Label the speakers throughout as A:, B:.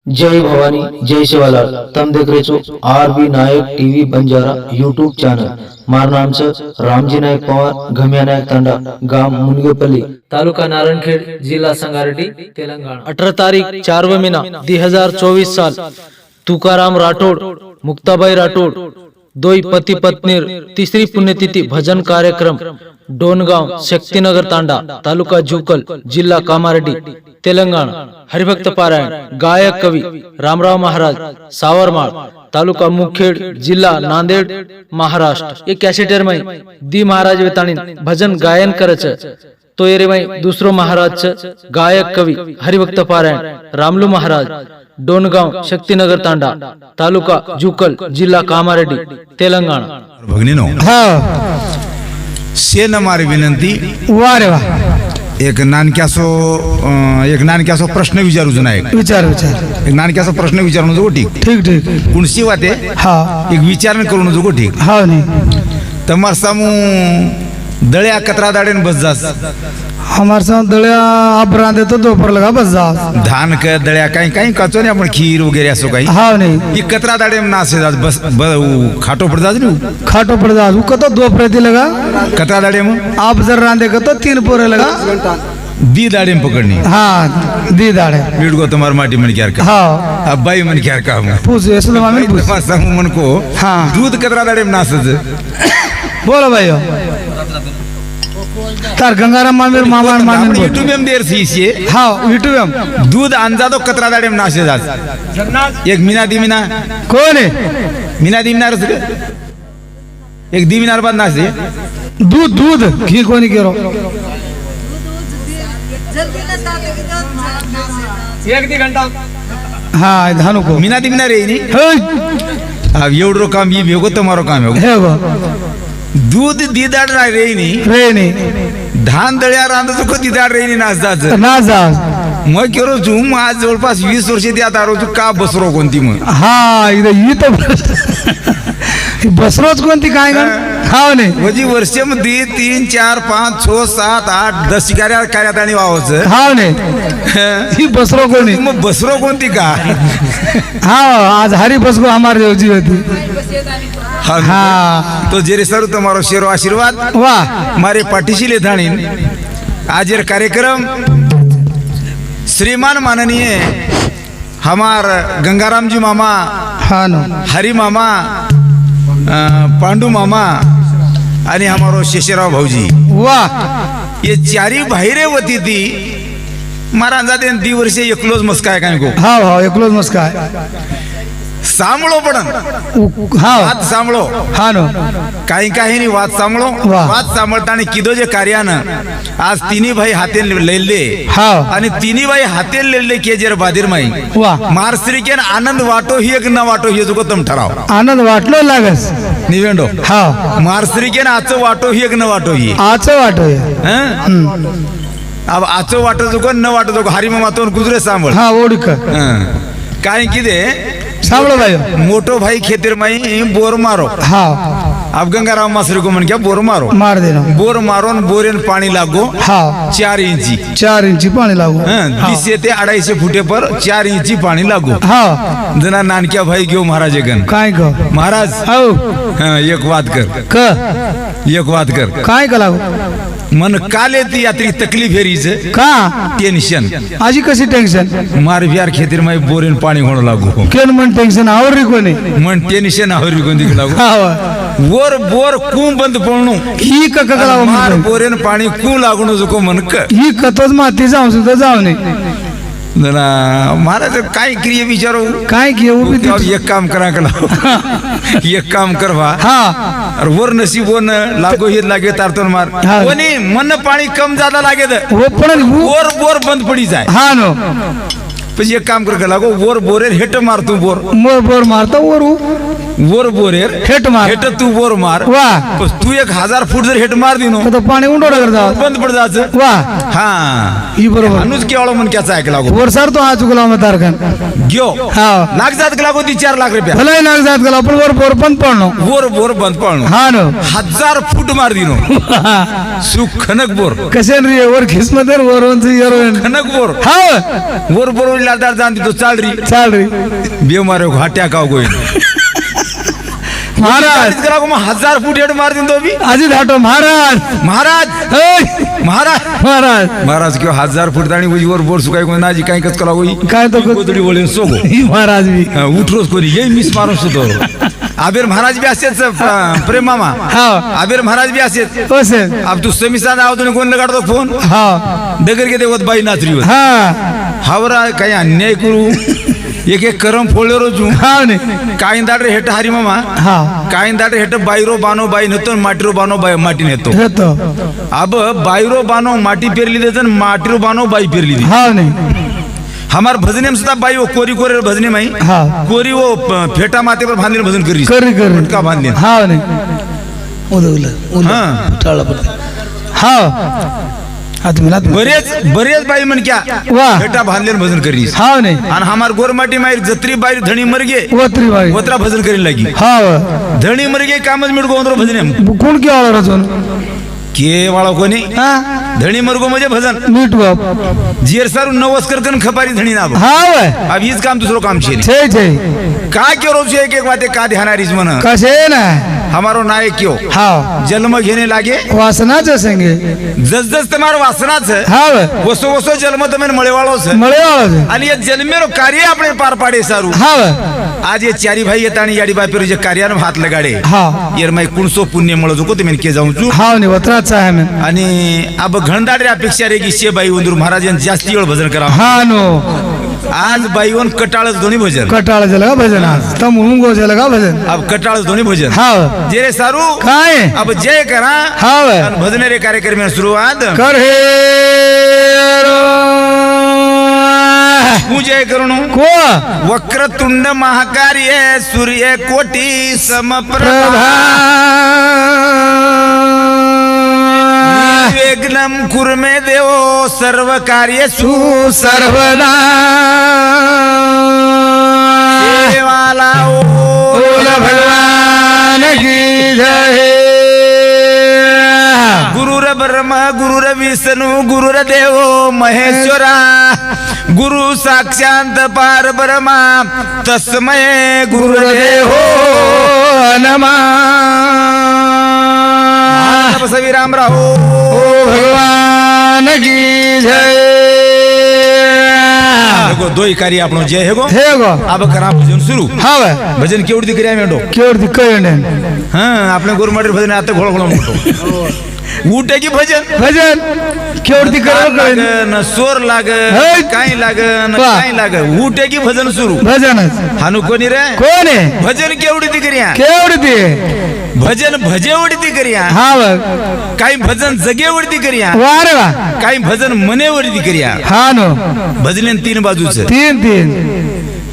A: जय भवानी जय शिवालाल। तम देख रहे છો आरबी नायक टीवी बंजारा यूट्यूब चॅनल। मार नाम से रामजी नायक पवार, घमिया नायक तांडा, गाव मुनगेपल्ली, तालुका नारायणखेड, जिल्हा संगारेड्डी, तेलंगणा। 18 तारीख 4 महीना 2024 साल। तुकाराम राठोड, मुक्ताबाई राठोड, दोई पती पत्नी, तिसरी पुण्यतिथी भजन कार्यक्रम, डोनगाव, शक्तिनगर तांडा, तालुका जुकल, जिल्हा कामारेड्डी, तेलंगणा। हरिभक्त पारायण, गायक कवी रामराव महाराज, सावरमाळ, तालुका मुखेड, जिल्हा नांदेड, महाराष्ट्र। ये कैसेटर में दी महाराज वेताणी भजन गायन करच तो ये में दूसरो महाराज गायक कवी हरिभक्त पारायण रामलू महाराज, डोनगाव, शक्तिनगर तांडा, तालुका जुकल, जिल्हा कामारेड्डी, तेलंगणा।
B: भगिनीनो, शेन मारी विनंती,
C: वा रे वा,
B: एक नानक्यासो प्रश्न विचारू जुना एक
C: विचार
B: नानक्यासो प्रश्न विचारून जो ठीक
C: ठीक ठीक
B: कुणसी वाते
C: हा
B: एक विचारण करून जो ठीक
C: हा नहीं
B: तमार सामू दळ्या कतरा दाडेन बस जास
C: हमारे साथ दलिया आप रांधे तो दोपहर लगा बस जा
B: धान का दळ्या काही काही काचो ने आपण खीर वगैरे असो काही
C: हा नहीं
B: ही कतरा दाडे नासे जास बस खाटो पड जास नी
C: खाटो पड़ जा उसको तो दोपहर दी लगा
B: कतरा दाडे मग
C: आप जर रांधे का तो 3 पोरे लगा
B: दी दाडे पकडणी
C: हाँ दी दाड़े
B: वीडगो तुम्हार माटी मन क्यार का
C: हाँ
B: अब बाई मन क्यार का
C: पूछ ऐसे तो मामी पूछ
B: तमार सामू मन को
C: हाँ
B: दूध कतरा दाडे नासज
C: बोलो भाइयों तार गंगाराम मामी और मामा मामी बोल
B: यूट्यूब में देर सी से
C: हाँ यूट्यूब में
B: दूध अंजा तो कतरा दाडे में नाशे जात एक मीना दी मीना
C: कौन है
B: मीना दी मीना रस एक दी मीनार बाद नाशे
C: दूध दूध घी कोनी करो
D: एक दी घंटा
C: हाँ धानु को
B: मीना दी मीना रे नी अब एवढो काम ये भेगो तुम्हारो काम है
C: है वो
B: दूध दी दाड रे नी
C: रे नहीं
B: धान दळ्या रांद तो दी दाड रे नी नाशदाच
C: ना जा
B: मग केरो झूम आज जवळपास 20 वर्ष त्या दारो का बसरो कोणती मग
C: हाँ इधर ये तो बस रोज कोणती काय गं हाँ नाही
B: म्हणजे वर्षामध्ये 3 4 5 6 7 8 10 कार्यात आणि वावच
C: हाँ नाही ही बसरो कोणी
B: मग बसरो कोणती का
C: हाँ आज हरी बस को हमारे देवजी होती
B: हाँ तो जेरे सर तुम्हारो शेरो आशीर्वाद
C: वाह
B: मारे पाठीशी लेथाणी आजेर कार्यक्रम श्रीमान माननीय हमार गंगाराम जी मामा,
C: हाँ नो
B: हरी मामा, पांडू मामा आणि हमारो शेषराव भाऊजी,
C: वाह
B: ये चारी बाहेरे वती ती महाराजा देन दी वर्षे एकलोज मस्काय काय को
C: हाँ हाँ एकलोज मस्का है
B: सांभळो पडन
C: हाँ
B: वाद सांभळो
C: हाँ नो
B: काही काही नी वाद सांभळो
C: वाह.
B: वाद सांभळताना किदो जे कार्यानं आज तिन्ही भाई हाते लेले
C: हाँ
B: आणि तिन्ही भाई हाते लेले के जर बादिर माई
C: वाह
B: मारश्रीकेन आनंद वाटो ही एक न वाटो ही जो तुम ठराव
C: आनंद वाटलो लागस
B: निवेंडो
C: हाँ
B: मारश्रीकेन आचो वाटो ही एक न वाटो ही
C: आचो वाटो
B: हं? अब आचो वाटो जो न वाटो जो हरी मामा तो गुजरे सांभळ
C: हाँ ओळख
B: काय किदे
C: सांभळो भाई
B: मोटो भाई खेतर माई बोर मारो
C: हाँ
B: अब गंगाराम मासरी को मन क्या बोर मारो
C: मार देना
B: बोर मारोन बोरेन पाणी लागो
C: हाँ
B: 4 इंची
C: 4 इंची पाणी लागू
B: 20 ते 250 फुटे पर 4 इंची पाणी लागो
C: हाँ
B: जना नानक्या भाई घेऊ महाराज गण
C: काय ग
B: महाराज
C: औ
B: एक बात कर
C: क
B: एक बात कर
C: काय का लागू
B: मन काले ती यात्री तकलीफ हेरीच
C: का
B: टेन्शन
C: आजी कशी टेन्शन
B: मार बिहार खेतीर माई बोरेन पाणी होणं लागू
C: केन मन टेन्शन आवरी कोणी
B: मन टेन्शन आवरी कोणती लागू
C: हा
B: वर बोर कू बंद पडणू
C: ही का ककला
B: मार बोरेन पाणी कू लागणं जुको मनक
C: ही कतोच माती जाऊ सुद्धा जाऊ नाही
B: जरा महाराज काय क्रिये विचारू
C: काय की उभी ती
B: एक काम करा एक काम करवा
C: हाँ
B: और वर नसीब वन लागो हे लागे तारतोन मार
C: हाँ.
B: कोणी मन पाणी कम ज्यादा लागे
C: वो पण
B: बोर बोर बंद पडी जाय
C: हा नो
B: पण एक काम कर लागो वर बोरेर हेट मार तू बोर
C: मोर बोर मारतो वरू
B: वर बोरेर
C: हेट मार
B: हेट तू बोर मार
C: वाह
B: पण तू 1000 फूट जर हेट मार दिनो
C: तो पाणी उंडोडा करता
B: बंद पड जायचं
C: वाह
B: हा
C: ही बरोबर
B: अनुज केवळ मन क्याचा ऐक लागो
C: वर सर तो हा चुकला मग तारखन
B: घ्यो
C: हा
B: लाग जात लागो ती 4 लाख रुपया
C: भलाई नाग जात गेला पण वर बोर पण पडनो
B: वर बोर बंद पडणं
C: हा नो
B: 1000 फूट मार दिनो सुख खनक बोर
C: कसे रे वर खिसमत वर येरोन
B: खनक बोर
C: हा
B: वर बोर लादार जान तो चाल रही
C: चाल रही
B: बे मारे घाट्या का गोई
C: महाराज
B: करा को 1000 फूट हेड मार दिन तो भी
C: अजी धाटो महाराज
B: महाराज
C: ए,
B: महाराज
C: महाराज
B: महाराज क्यों 1000 फूट दाणी उजी वर बोर सुकाई को नाजी काय कस कला होई
C: काय तो
B: गोदडी बोले सोगो
C: महाराज भी
B: उठरोस कोणी ये मिस मारून सुतो आबेर महाराज भी असेच प्रेम मामा
C: हा
B: आबेर महाराज भी असेच
C: ओसे
B: अब तू समिसा दाव तुने कोण लगाडतो फोन
C: हा
B: दगर के देवत बाई नाचरी होत
C: हा
B: हावरा काय अन्याय करू एक एक करम फोळले रोजू
C: हा ने
B: काय दाडरे हेट हरी मामा
C: हा
B: काय दाडरे हेट बाईरो बानो बाई नेतो माटीरो बानो बाई माटी नेतो
C: हेतो
B: अब बाईरो बानो माटी पेरली देतन माटीरो बानो बाई पेरली दे
C: हा ने
B: हमार भजने में सुद्धा बाई वो कोरी कोरे भजने में
C: हा
B: कोरी वो फेटा माते पर बांधले भजन करी
C: करी करी
B: का बांधले
C: हा ने
B: हां
C: टाळा पडते हा आता मला
B: बरेच बाई म्हण क्या
C: वाह.
B: फेटा बांधले भजन करी
C: हा ने
B: आणि हमार गोरमाटी माई जत्री बाई धणी मर गे
C: वत्री बाई
B: वत्रा भजन करी लगी
C: हा
B: धणी मर गे कामच मिळ गोंधळ भजने
C: कोण की आला रचून
B: के वाळा कोणी
C: हा
B: धणी मरगो म्हणजे भजन
C: नीट बाप
B: जीर सारू नवस करकन खपारी धणी ना
C: हा वय
B: अब हीच काम दुसरो काम छे
C: छे छे
B: काय के रोज एक एक बाते का ध्यानारीज म्हण
C: कसे ना
B: हमारो नायक क्यों
C: हा
B: जन्म घेने लागे
C: वासनाच संगे
B: जस जस तुम्हार वासनाच
C: हा वय
B: वसो वसो जन्म तुम्हें मळेवाळो छ
C: मळे आवाज
B: आणि ये जन्मेरो कार्य આપણે पार पाडे सारू
C: हा वय
B: आज ये चारी भाई येत आणि याडी बापेर जे कार्यान हात लगाडे
C: हा
B: येर माई कुणसो पुण्य मळ जो तुम्ही के जाऊ चू
C: हा ने वत्राच आहे мен
B: आणि अब घणदाडे अपेक्षा रे की शे बाई उंदूर महाराज जास्ती वेळ भजन करा
C: हा नो
B: आज बाईवन कटाळच दोन्ही भजन
C: कटाळ झालं का भजन आज तम उंगो झालं का भजन
B: अब कटाळच दोन्ही भजन
C: हा
B: जे रे सारू
C: काय
B: अब जय करा
C: हा वय
B: आणि भजने रे कार्यक्रम में सुरुवात
C: कर हे
B: હું જય કરુણું
C: को
B: વક્રતુંડ મહાકાર્ય સૂર્ય કોટી સમપ્રભા વિઘ્નમ કુર્મે દેવો સર્વ કાર્ય
C: सर्वदा
B: સુવાલા
C: बोल भगवान की जय
B: गुरुर ब्रह्मा गुरुर विष्णु गुरुर देवो महेश्वरा गुरु साक्षात पार ब्रह्मा तस्मै गुरुदेवो
C: नमः
B: सवी राम राहो
C: ओ भगवान की जय
B: हेगो दोई कार्य આપણો જય હેગો
C: हेगो
B: अब करा भजन सुरू
C: हा वय
B: भजन केवढी दिकरी आहे मेंढो
C: केवढी कळणे
B: हां आपल्या गुरुमाडी भजन आता घोळ घोळ मोठो उठे की भजन
C: भजन केवढी कळण
B: लागन सोर लागन
C: है.
B: काय लागन
C: वाह.
B: काय लागन उठे की भजन सुरू
C: भजनच
B: हानू कोणी रे
C: कोण आहे
B: भजन केवढी दिकरी आहे
C: केवढी ती
B: भजन भजे उडती करिया
C: हा वय
B: काही भजन जगे उडती करिया
C: वारे वा
B: काही भजन मने उडती करिया
C: हा नो
B: भजने तीन बाजूच
C: तीन तीन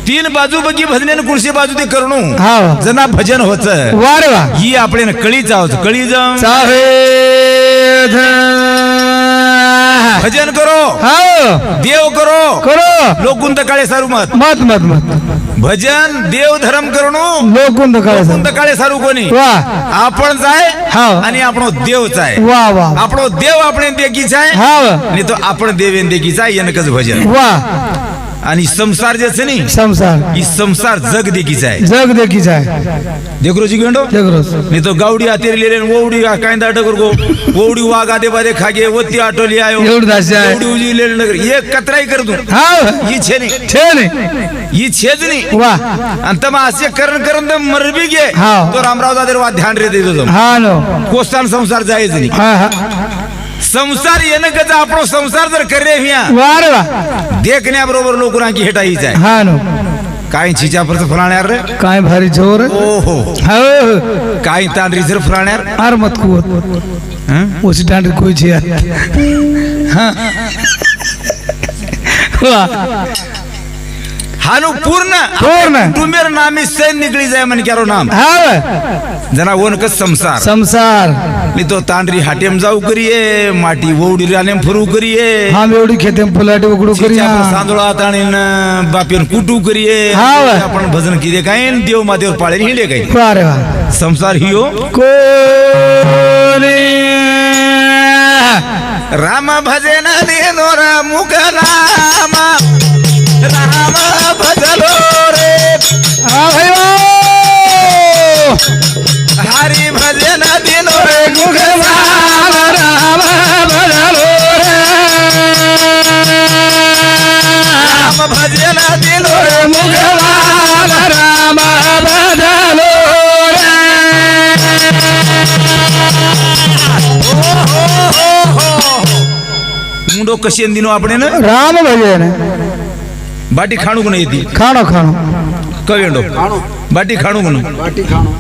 B: तीन बाजू बघी भजने कुणशी बाजू ते करणू
C: हा
B: जना भजन होत
C: वारे वा
B: ही आपले कळी जावच कळी जाऊ
C: चाहे
B: भजन करो
C: हा
B: देव करो
C: करो
B: लोकुंत काळे सारू मत
C: मत मत मत
B: भजन देव धर्म करणू
C: लोकुंद काळे
B: लोकुंत काळे सारू कोणी
C: वा
B: आपण जाय
C: हा
B: आणि आपणो देवच आहे
C: वा वा
B: आपणो देव આપણે देखीच आहे
C: हा
B: आणि तो आपण देवेन देखीच आहे येनकच भजन
C: वा
B: आणि संसार जे आहे नी
C: संसार
B: ही संसार जग देखीच आहे
C: जग देखी जाय
B: देखरोजी गेंडो
C: जगरोस
B: नहीं तो गावडी आतेरलेले ओवडी कांदा डगर गो ओवडी वाघ आदे बादे खागे वत्ती आटोली आयो
C: एवढं दास आहे
B: ओवडी उजीलेले नगर ये कतराई कर तू
C: हा
B: ही छे नहीं
C: छे नाही
B: ही छेज नहीं
C: वा
B: आणि तमा असे करण करण तर मरबी गे
C: हा.
B: तो रामराव दादर वा ध्यान रे देतो तुम
C: हा नो
B: कोस्तान संसार जायच नाही
C: हा हा
B: संसार येणं कचा आपणो संसार जर करे हिया
C: वारे वा
B: देखण्या बरोबर लोकांची हेटाईच आहे
C: हा नो
B: काय छिच्यापर फलाण्यार रे
C: काय भारी जोर
B: ओहो
C: हो
B: काय तांडरी जर फलाण्यार
C: आर मत कुवत उसी डांडे कोई छे वा
B: हानु पूर्ण
C: पूर्ण.
B: तुमेर नामी सैन निकली जाय मन क्यारो नाम
C: हा
B: जना वन का संसार
C: संसार
B: मी तो तांडरी हाटेम जाऊ करिये माटी वोवडी रानेम फरू करिये
C: हम एवढी खेते फुलाटी उकडू करिया
B: सांदोळा ताणीन बापेन कुटू करिये
C: हा वा.
B: आपण भजन किदे काय देव मादेवर पाळे हिंडे काय
C: वारे वा
B: संसार हियो
C: कोणी
B: राम भजन देनो राम मुख नामा राम भजलो रे
C: हा भाई
B: हरी भजन दिनो रे
C: मुखवान राम भजलो रे
B: राम भजन दिनो रे
C: मुखवान राम भजलो रे
B: मुंडो कशी दिनो આપણે ને
C: राम भजन
B: बाटी खाणू कोण येते
C: खाणो खाणो
B: कवेंडो बाटी खाणू कोण
D: बाटी खाणो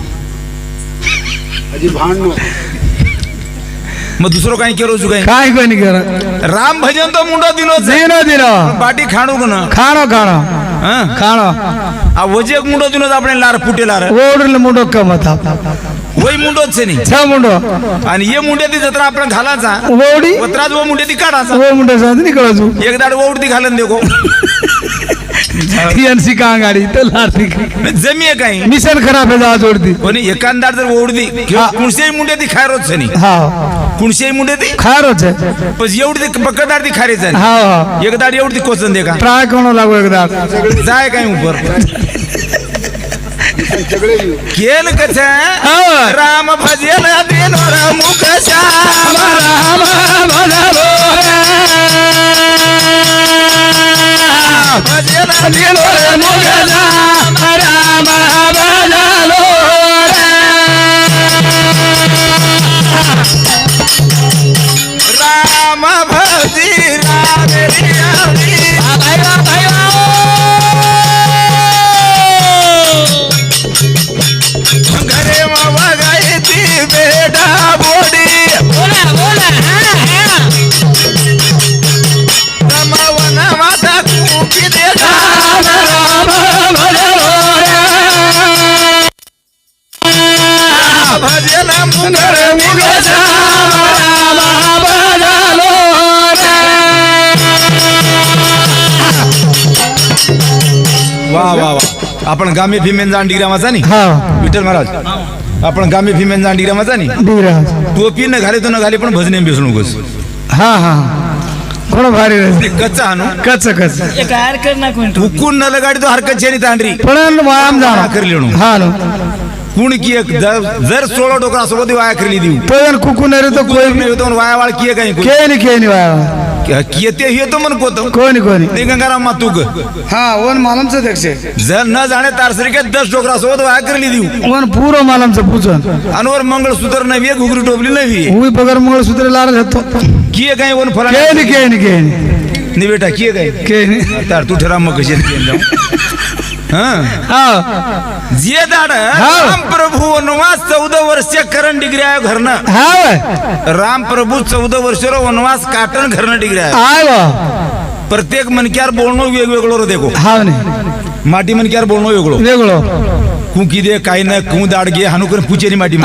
D: हजी भांडणो
B: मग दुसरं काही केलो छु काही
C: काय कोणी कर
B: राम भजन तो मुंडो दिनो
C: दिनो दिनो
B: बाटी खाणू कोण
C: खाणो खाणो
B: हां
C: खाणो
B: आ वजे मुंडो दिनो આપણે लार फुटे लार
C: ओडल मुंडो कमत
B: वही मुंडोच છે ની
C: छ मुंडो
B: आणि ये मुंड्याती जत्रा आपण घालाचा
C: ओडी
B: वत्राज वो मुंड्याती काढाचा
C: वो मुंडो सांग निकळो तू
B: एक दाड ओवडती घालन देखो
C: एनसी का गाडी तर लारती
B: जमीये काही
C: मिशन खराब आहे जा जोडती
B: पण एकांदार जर ओवडती कुणसेही मुंड्याती खायरोच છે ની
C: हा
B: कुणसेही मुंड्याती
C: खारोच आहे
B: पण एवढी बकदार ती खायच आहे
C: हा हा
B: एक दाड एवढी कोचन दे का
C: ट्राय करणं लागू एकदा
B: जाय काही उपर
D: सगळे येऊ
B: केन कछ राम भजन दिन मुख श्याम
C: राम भजलो
B: भजन
C: दिन मुख श्याम राम भजलो
B: राम भजी राम घरे वगायती बेटा बोडी रमवन माता कुकी दे
C: राम भजलो
B: भजन मुंगर
C: मुख श्याम राम भजलो
B: वा वा वा आपण गामे भीमेन जाण डिग्रामाचा नी
C: हा
B: विठ्ठल महाराज आपण गामे भीमेन जाण डिग्रामाचा नी
C: डिग्रा
B: टोपी न घाले तो न घाले पण भजने बेसू नकोस
C: हा हा कोण भारी रे
B: ते कच्चा हाणू
C: कच कच
B: हुकून न लगाडी तो हरकत छेनी तांडरी
C: पण वायाम जाणं
B: करली म्हणून
C: हा नो
B: कुण की एक जर 16 डोकरा सोबत वाया करली देऊ
C: पण कुकुन रे तो कोई
B: कोई तो वाया वाळ किए काही
C: के नहीं वाया
B: किए हे तो मन कोतो
C: कोणी कोणी
B: ते गंगाराम मातुक
C: हा वन मालमचं देक्षे
B: जर न जाणे तारसरी के 10 डोकरा सोबत वाया करली देऊ
C: वन पूरो मालमचं पूजन
B: अनवर मंगळसूत्र नवी घुगरी टोपली नवी
C: उई पगार मंगळसूत्र लार जातो
B: किए काही वन फला
C: के नहीं
B: नि बेटा किए काही
C: के नहीं
B: तार तू ठरा मग कशी जाऊ हां
C: हा
B: जे दाड राम प्रभु वनवास 14 वर्ष करण डिग्री आहे घरनं
C: हा
B: राम प्रभु 14 वर्षर वनवास काटन घरनं डिग्री आहे
C: आय वा
B: प्रत्येक मनक्यार बोलणं वेगवेगळं रो देखो
C: हा ने
B: माटी मनक्यार बोलणं वेगळं
C: वेगळो
B: कुकी दे काही ना कु दाड गे हानु कर पुचेरी माटी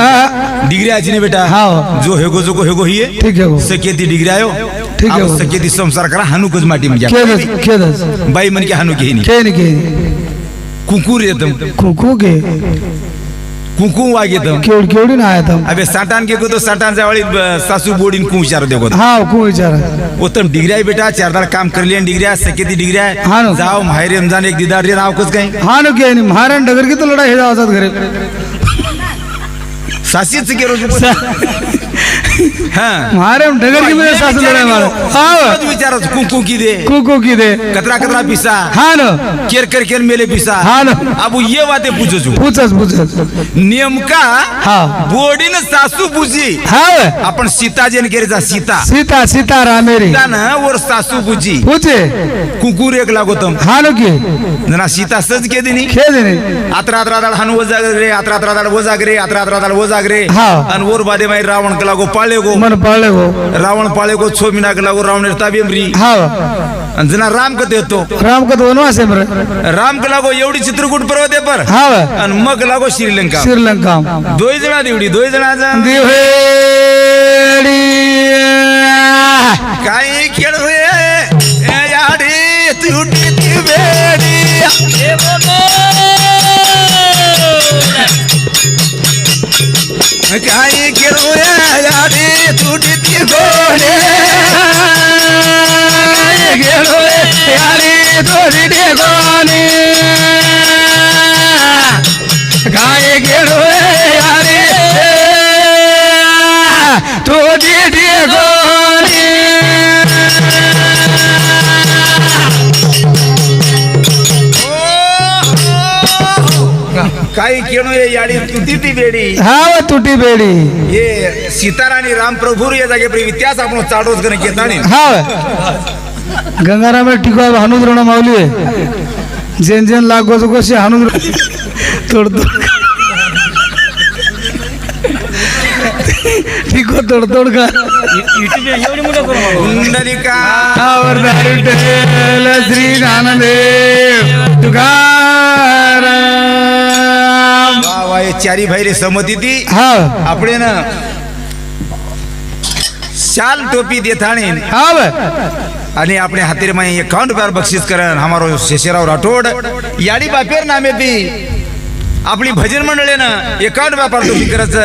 B: डिग्री आची ने बेटा
C: हा
B: जो हेगो जो हेगो हिये
C: ठीक है वो
B: सकेती डिग्री आयो
C: ठीक है
B: आप
C: वो
B: सकेती संसार करा हानु कज माटी म्हणजे
C: केदस
B: बाई मन के हानु के
C: के नहीं
B: कुकुर येतम
C: कुकू के
B: कुकू वागेतम
C: केवडी ना आया तम
B: अबे साटान के को तो साटान जावळी सासू बोडीन कु विचार देखो
C: हा को विचार
B: उत्तम डिग्री आहे बेटा चारदार काम करली डिग्री आहे सकेती डिग्री आहे
C: हा ना.
B: जाओ माहेर रमजान एक दीदार रे नाव कस काही
C: हा नो के नहीं महाराण डगर की तो लड़ाई है आजाद घरे
B: सासीच के रोज हां
C: महाराण डगर की मेरे सास लड़ाई मारा हा
B: विचार कुकू की दे
C: कुकू की दे
B: कतरा कतरा पिसा
C: हा नो
B: केर कर केर मेले पिसा
C: हा ना.
B: अब ये बातें पूछो छु
C: पूछस
B: नेमका
C: हा
B: बोडीन सासू पूजी
C: हा
B: आपण सीता जेन केरेचा सीता
C: सीता सीता रामेरी
B: ना वर सासू पूजी
C: पूछे
B: कुकुर एक लागोतम
C: हा नो की
B: जना सीता सज के दिनी
C: खेद नहीं
B: आत्रा आत्रा दाड हानु वजागरे आत्रा आत्रा दाड वजागरे आत्रा आत्रा दाड वजागरे
C: हा.
B: अन वर बादे माई रावण के लागो पाळे गो
C: मन पाले गो
B: रावण पाळे गो 6 मिना के लागो रावण ताबेमरी
C: हा
B: अन जना राम कते येतो
C: राम का तो वनवास है मरे
B: राम के लागो एवढी चित्रकूट पर्वत आहे पर
C: हा
B: अन मग लागो श्रीलंका
C: श्रीलंका
B: दोय जणा देवडी दोय जणा जा
C: दिवेडी
B: काही खेळ होय ए याडी तुटी ती बेडी काही खेळ होय याडी तुटी ती बेडी
C: गेलो यारी तोरी टेकोनी काय गेलो यारे तोरी टेकोनी
B: काही केणो ये याडी तुटी ती बेडी
C: हा तुटी बेडी
B: ये सीताराणी राम प्रभू या जागे पर इतिहास आपण चाडोस गण केताणी
C: हा गंगाराम टिकवा हानूद रण माऊली जेन जेन लागो तो कशी हानूद तोड तोड टिको तोड तोड का
B: कुंडलिका
C: विठ्ठल श्री ज्ञानदेव तुकाराम
B: वा वा ये चारी भाईरे समती ती
C: हा
B: આપણે ना शाल टोपी देताणी
C: हा
B: आणि આપણે हातीर में 51 रुपया बक्षीस करन हमारो शेषराव राठोड याडी बापेर नामे ती आपली भजन मंडळीनं 51 रुपया पारितोषिक करायचं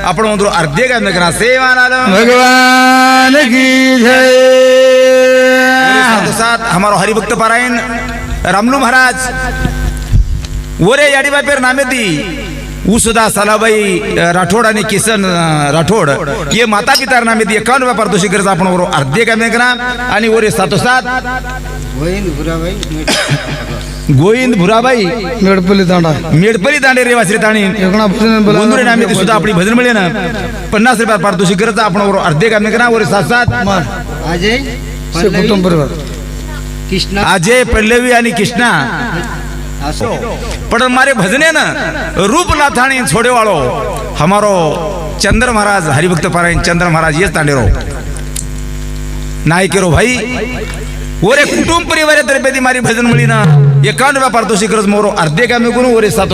B: आपण म्हणतो अर्धे काम करा सेवा आलं
C: भगवान की जय
B: साथ साथ हमारो हरिभक्त पारायण रामलू महाराज वरे याडी बापेर नामे ती उसुदा सालाबाई राठोड आणि किसन राठोड ये माता पिता नामे ती 51 रुपया पारितोषिक करायचं आपण बरोबर अर्धे काम करा आणि वरे साथोसाथ गोविंद भुराबाई
C: मेडपल्ली तांडा
B: मेडपरी दांडे रेवाश्री ताणी
C: एकणा भजन बोला
B: गोंदुरे नामे ती सुद्धा आपली भजन मिळे ना 50 रुपया पारितोषिक करायचं आपण बरोबर अर्धे काम करा वरे साथ
D: अजय
C: से कुटुंब परिवार
D: कृष्णा
B: अजय पल्लवी आणि कृष्णा पण मारे भजने ना रूप लाथाणी छोड़े वालो हमारो चंद्र महाराज हरिभक्त पारायण चंद्र महाराज ये तांडे रो नायकेरो भाई ओरे कुटुंब परिवार तर्फे ती मारी भजन मिली ना 51 रुपया पारितोषिक करज मोरो अर्धे कामे गुण ओरे साथ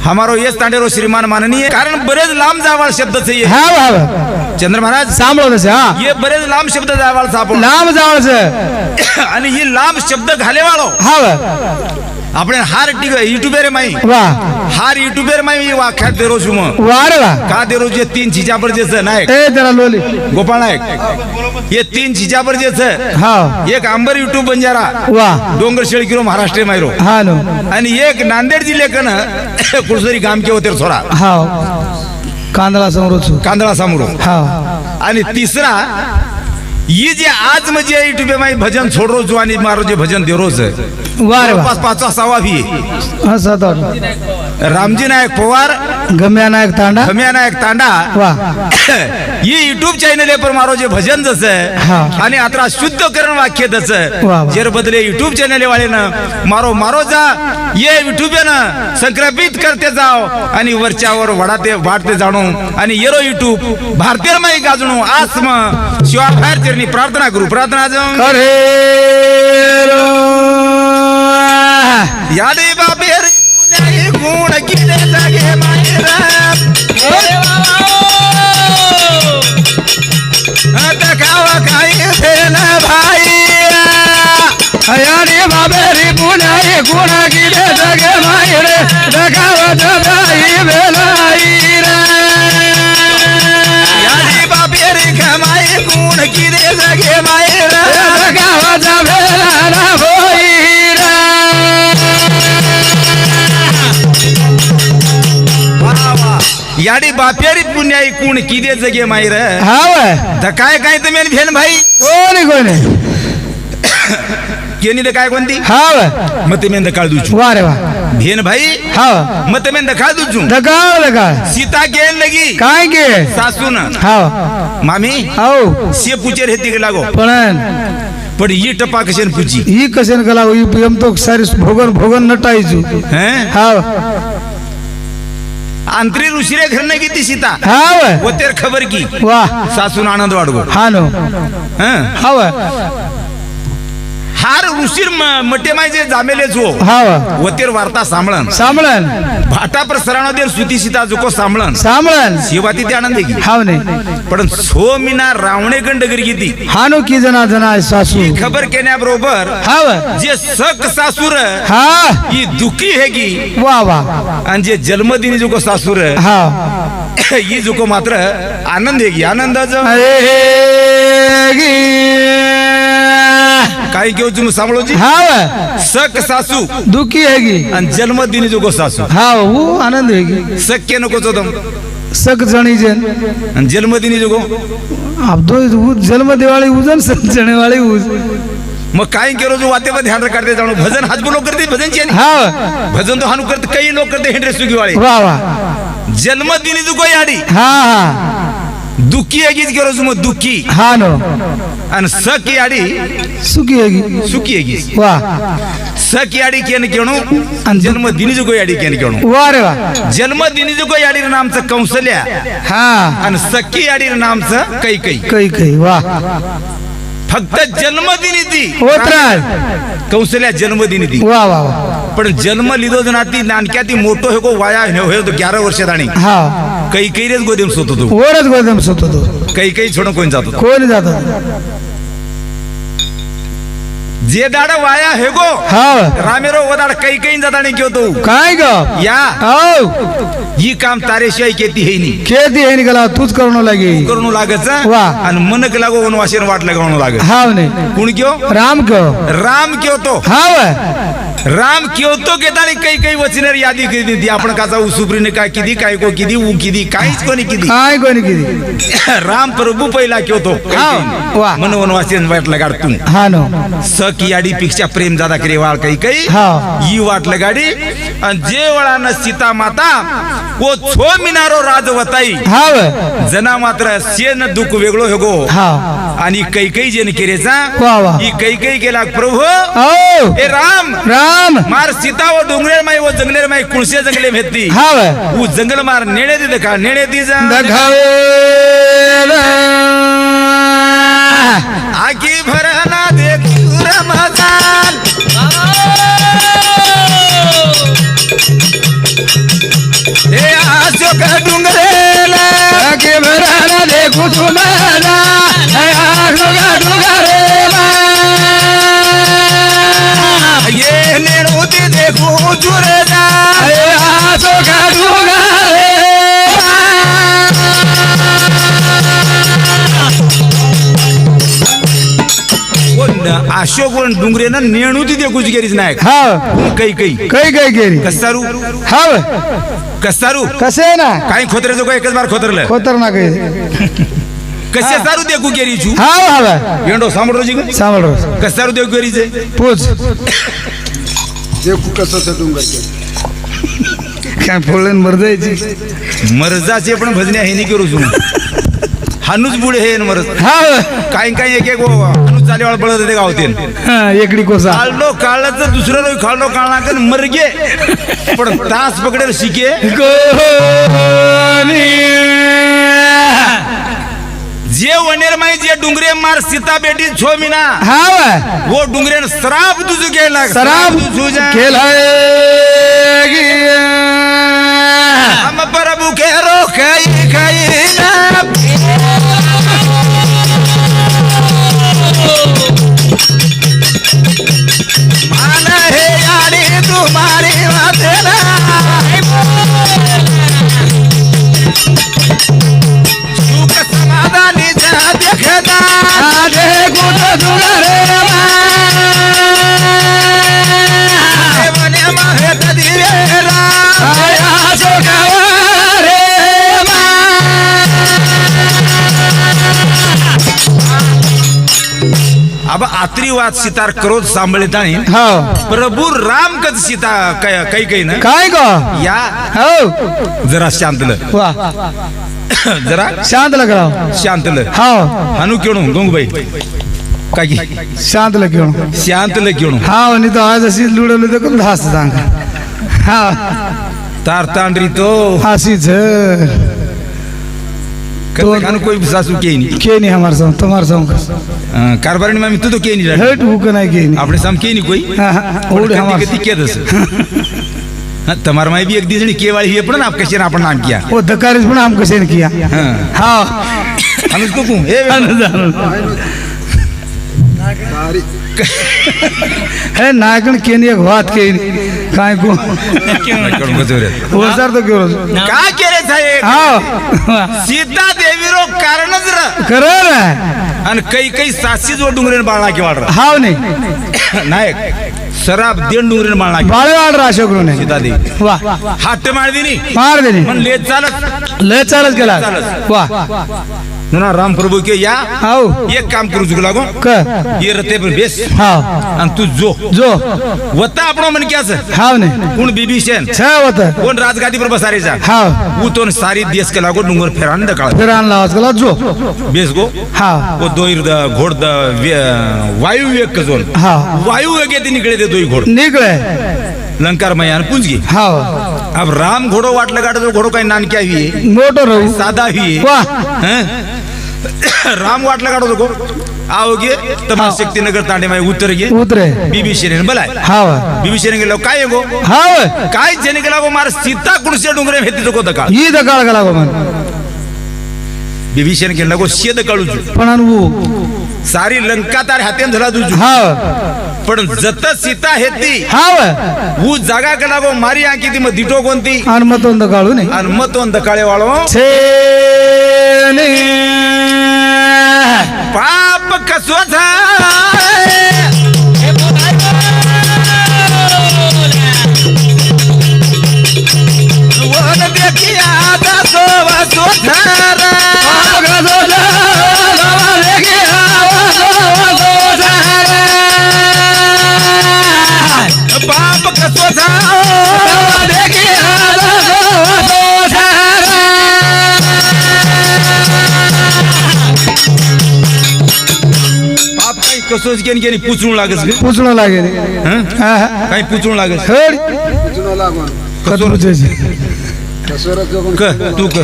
B: हमारो ये तांडेरो श्रीमान माननीय कारण बरेच लांब जावाळ शब्द चाहिए
C: हा हा
B: चंद्र महाराज
C: सांभाळो तसे हा
B: ये बरेच लांब शब्द जावाळ सापड
C: लांब जावळच
B: आणि ही लांब शब्द घाले वाळो
C: हा
B: આપણે હાર યુટ્યુબર માં
C: વાહ
B: હાર યુટ્યુબર માં વાખ્યા દેરો છું હું
C: वारे वा
B: का देरो जे 3 चीजा पर जे છે નાયક
C: ए जरा लोली
B: गोपाळ नायक ये 3 चीजा पर जे છે
C: हा
B: एक आंबर युट्यूब बंजारा
C: वाह
B: डोंगर शेळकीरो महाराष्ट्र मायरो
C: हा नो
B: आणि एक नांदेड जिल्ह्याकन कुळसरी गाम के होते थोडा
C: हा कांदळा समोरच
B: कांदळा सामुरो
C: हा
B: आणि तिसरा ये जे आज म्हणजे युट्यूब में भजन छोड़ रो जो आणि मारो जे भजन दे रोज
C: वारे वा
B: 5 6 भी
C: हा सात
B: रामजी नायक पवार
C: गम्या नायक तांडा
B: खम्या नायक तांडा
C: वाह
B: ये युट्यूब चॅनल पर मारो जे भजन जसं
C: हा.
B: आणि आता शुद्ध करण वाक्य
C: वा,
B: जसं
C: वा.
B: जेर बदले युट्यूब चॅनल वाले ना मारो मारो जा ये युट्यूब ना संक्रमित करते जाओ आणि वरच्यावर वाढते जाणू आणि येरो युट्यूब भारतीय माई गाजणू आसम शिवा बाहेर चरणी प्रार्थना करू प्रार्थना जाऊन
C: करे
B: यादे बाबे रे गुण किले जागे मायरा खावा खाई ना भाई
C: अरे बाबे रे पुनाई गुण गिले जगे मायरे दगावत भाई बेलाई रे
B: यादी बाबे रे खमाई गुण किले जगे मायरा
C: दगावत बेला होई रे
B: याडी बापेरी पुण्याई कुण किदे जगे मायर
C: हाव
B: तर काय काय तुम्ही भेन भाई
C: कोणी
B: केनी तर काय कोणती
C: हाव
B: मग तुम्ही दकाळ दुचू
C: वारे वा
B: भेन भाई
C: हाव
B: मग तुम्ही दकाळ दुचू
C: दगाव
B: सीता गेन लगी
C: काय गे
B: सासून
C: हाव
B: मामी
C: हाव
B: से पूछे रहती के लागो पण ही टपा कशन पूछी
C: ही कशन कला एम तो सारी भोगन भोगन नटायचू
B: हैं
C: हाव
B: अंतरी ऋषिरे घर ने की सीता
C: हाव
B: वो तेर खबर की
C: वाह
B: सासून आनंद वाढगो
C: हा नो
B: हैं
C: हाव
B: हार ऋषिर मटे माय जे जामेले जो
C: हाव
B: वतेर वार्ता सांभळन
C: सांभळन
B: भाटा पर सराणो देर सुती सीता जुको सांभळन
C: सांभळन
B: शिवाती ते आनंद की
C: हाव नाही
B: पण सो मिना रावणे गंड गिरगीती
C: हानो की जना जना सासू
B: खबर केन्या बरोबर
C: हाव
B: जे सक सासूर
C: हा
B: ही दुखी है की
C: वा वा
B: आणि जे जन्मदिनी जुको सासूर
C: हाव
B: ही जुको मात्र आनंद है की आनंदाचं
C: अरे गी
B: काही घेऊ तुम्ही सांभाळो जी
C: हाँ
B: सक सासू
C: दुखी हैगी
B: आणि जन्मदिनी जो सासू
C: हाँ वो आनंद हैगी
B: सक के नको चोदम
C: सक जणी जन
B: आणि जन्मदिनी जो
C: अब दो जन्म दिवाळी उजन सक जणे वाली उज
B: मग काही केलो जो वाते पर ध्यान करते जाणो भजन हाजबो लोक करते भजन ची
C: हाँ
B: भजन तो हानु करते कई लोग करते हेंड्रे सुगी वाले
C: वाह वाह
B: जन्मदिनी जो कोई आडी
C: हाँ हाँ
B: दुखी है गीत केलो जो दुखी
C: हाँ नो
B: आणि सकी आडी
C: सुखी हैगी
B: सुखी है गीत
C: वाह
B: सकी आडी केन केणो आणि जन्मदिनी जो कोई आडी केन केणो
C: वाह रे वाह
B: जन्मदिनी जो कोई आडी नामचं कौशल्या
C: हाँ
B: आणि सकी आडी नामचं कैकई
C: कई कई वाह
B: फक्त जन्मदिनी ती
C: ओतराज
B: कौशल्या जन्मदिनी ती
C: वाह वाह वाह
B: पण जन्म लिदो जना ती नानक्या ती मोठो हे को वाया हे तो 11 वर्षात आणि
C: हाँ
B: काही रेच गोदेम सोतो तो
C: वरच गोदम सोतो तो
B: काही छोडून कोण जातो
C: कोण जातो
B: जे दाड वाया हे गो
C: हाँ
B: रामेरो वदाड काही जातानी क्यों तो
C: काय ग
B: या
C: आओ
B: ही काम तारेशिवाय केती हे नी
C: खेती है निकला तूच करणं लागे
B: करू लागच
C: वाह.
B: आणि मनक लागो वनवासीन वाट लगावणं लागत
C: हाव ने
B: कोण क्यों
C: राम को
B: राम क्यों तो
C: हाव
B: राम क्यों तो घेतानी काही वचनेर यादी केली ती आपण काचा उसूप्रीने काय किदी काय को किदी ऊ किदी काहीच कोणी किदी
C: काय कोणी किती
B: राम प्रभू पहिला क्यों तो
C: वाह.
B: मन वनवासीन वाट लगाड तू
C: हा नो
B: सकी याडी पेक्षा प्रेम जादा करे वाळ काही
C: हा.
B: ही वाट लगाडी आणि जे वळानं सीता माता वो छो मिनारो राजवताई
C: हाव
B: जना मात्र सेन दुःख वेगळो हे गो
C: हा
B: आणि काही जेन केरेचा
C: वाह वाह
B: ही काही केला प्रभू
C: ओ
B: ए राम
C: राम
B: मार सीता वो डोंगरेर माई वो जंगलेर माई कुळसे जंगले भेटती
C: हाव
B: वो जंगल मार नेणे दे का नेणे दी जा
C: दखावे
B: आगी भरना देख रमजान ए आसो का डोंगरेला
C: आगे भराना देखो तुम्हारा आसो का डोंगरेला
B: ये नेणोती देखो जुरे जा
C: आसो का डोंगरेला
B: अशोक डोंगरे ना नेणूती देखो गेरीच नाही
C: हाव
B: काही
C: काही काही गेली
B: कसारू
C: हाव
B: कसारू
C: कसे आहे ना
B: काही खोतऱ्याचं को एकच बार खोतरलं
C: खतरनाक आहे
B: कसे सारू देखू गेरी छू
C: हाव हाव
B: येंडो सांभळो जी
C: सांभाळ
B: कसारू देखू गेरीचे
C: पोच
D: देखू कसं डोंगर
C: काय फोडून मर जायची
B: मरजाचे पण भजने आहे नाही करू छू हानूच बुडे हे मरज
C: हाव
B: काही एक हानूच चालेवाळ बळत ते गावतेन
C: हा, एकडी कोसा
B: काढलो काढलं तर दुसरं रोज खाल्लो काढला तर मरगे पण तास पकडेल शिके
C: कोणी
B: जे वनेर माई जे डुंगरे मार सीता बेटी छो मिना
C: हाव
B: वो डुंगरे श्राप तुझू गेला
C: सराब केलाय
B: हम प्रभु के रो खाई ना माना है यारी तुम्हारी वातेला सुख समाधानी जा देखता
C: आजे गुट दुगरे
B: मने माहे तदिरेला
C: आया सो गावरे
B: अब आत्रीवाद सितार क्रोध सांभाळतानी
C: हाव
B: प्रभु राम कद सीता काही ना
C: काय गो
B: या
C: हाव
B: जरा शांतल
C: वाह
B: जरा
C: शांत लग रहा
B: शांतल
C: हाव
B: हानू केणू गंगूबाई काय
C: शांत लग क्यों
B: शांतल केणू
C: हाव नहीं तो आज अशी लुडवली तर कम धास सांग हाव
B: तार तांडरी तो
C: अशीच
B: कल खान कोई सासू के नहीं
C: के नहीं हमारे संग तुम्हारे संग
B: कारभारी में तू तो के नहीं
C: हेट हुक नहीं के नहीं
B: अपने साम के नहीं कोई
C: ओडे हमारे
B: कती के दस तमार में भी एक दिजनी के वाली है पण आप कैसे ना अपन नाम किया
C: वो धकारिस पण हम कैसे नहीं किया हाँ
B: हम इसको कहूं ए
C: है नायकन के नहीं एक बात के काय को वो सर तो क्यों
B: का केरे साहेब
C: हाँ
B: सीता देवी रो कारण
C: करो ना
B: आणि काही 700 जोड डुंगरेन बाळा की वाढ
C: हाव नाही
B: नायक सराब देण डुंगरेन बाळा
C: बाळे वाढ अशोक ने
B: सीता दे
C: वा
B: हाट मारदिनी
C: मार देने
B: पण लेत चालत
C: लय चालत गेला वा
B: ना राम प्रभु के या
C: हाव
B: एक काम करू चुक लागो
C: क
B: ये रते पर बेस
C: हाव
B: आणि तू जो
C: जो
B: वता आपण मन क्या
C: हाव नाही
B: कोण बिभीषण
C: छ होत
B: कोण राजगादी पर बसारे जा
C: हाव
B: वो तो सारी देश के लागो डुंगर फेरान दकाळ
C: फिर आणला आवाज गेला जो
B: बेस गो
C: हाव
B: वो दोई घोड़ वायु वेग का जोन
C: हाव
B: वायु वेग येते निकले ते दोई घोड़
C: निकळे
B: लंकार मैयान पूंज गई
C: हाव
B: अब राम घोड़ो वाटलं गाडो तो घोड़ो काही नान क्या हुई
C: मोठो रहू
B: सादा हुई
C: वाह
B: राम वाटलं गाडो तो आओगे तमाम शक्ति नगर तांडे में उतर गए
C: उतरे
B: बिभीषण बलाय
C: हाव
B: बिभीषण गेलो काय गो
C: हाव
B: काय जने गेला गो मार सीता कुणसे डुंगरे भेटी तो दका
C: ही दकाळ गेला गो मन
B: बिभीषण गेला गो शेद काळू
C: पण अनुभू
B: सारी लंका तार हातेन झाला तुझ
C: हाव
B: पण जत सीता हेती
C: हाव
B: वो जागा गेला गो मारी आंकी ती मग दिटो कोणती
C: आणि मतोंद काळू नाही
B: आणि मतोन दकाळे वाळो
C: छे
B: पाप कसो वन देखिया दसो वसो पाप कसो कसोच केनी पुचून लागस गे
C: पुचणं लागेल
B: हं?
C: हा, हा.
B: काही पुचून लागस
C: खड
B: कसोर क तू क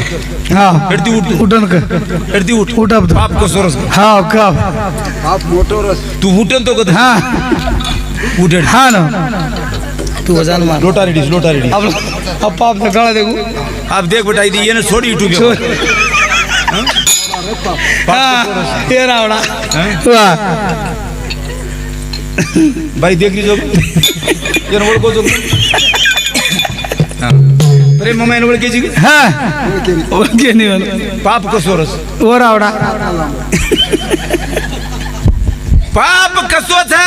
C: हा
B: हेडती उठ
C: उठन क
B: हेडती उठ
C: उठ अब तू.
B: पाप कसोरस
C: हा का
B: तू उठन तो कद
C: हा
B: उठ हेड
C: हा ना तू वजन मार
B: लोटा रेडी
C: अब पाप का गला देखू
B: अब देख बेटा ये ने छोड़ यूट्यूब
C: हा ते रावडा वा
B: भाई देख लीजो ये नवल को जो प्रेम मम्मा नवल के जी
C: हा ओके नाही म्हणून
B: पाप कसोरस
C: वर रावडा
B: पाप कसो था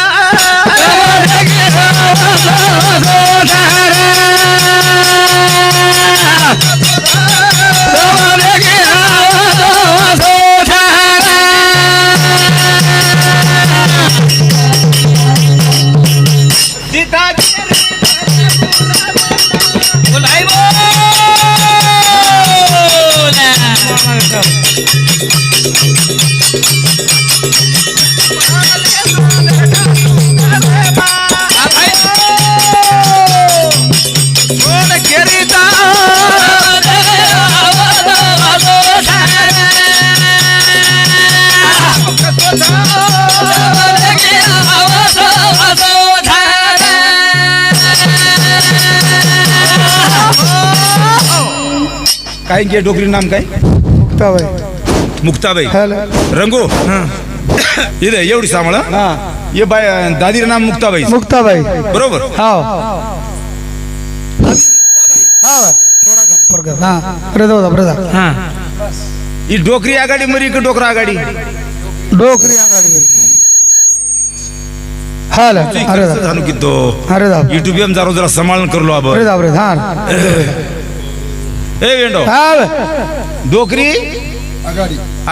B: काय के डोकरी नाम काय मुक्ताबाई रंगो इथे एवढी सांभाळ ये बाय दादी नाम मुक्ताबाई
C: मुक्ताबाई
B: बरोबर
C: हाव हा प्रदा प्रदा
B: हा ही डोकरी आगाडी मरी का डोकरा आगाडी
C: डोकरी आगाडी मरी हाल अरे
B: झालो की तो
C: अरे दा
B: युट्यूब एम जरा जरा सांभाळून करलो अब
C: अरे दा अरे हा
B: ए वेंडो
C: हाव
B: डोकरी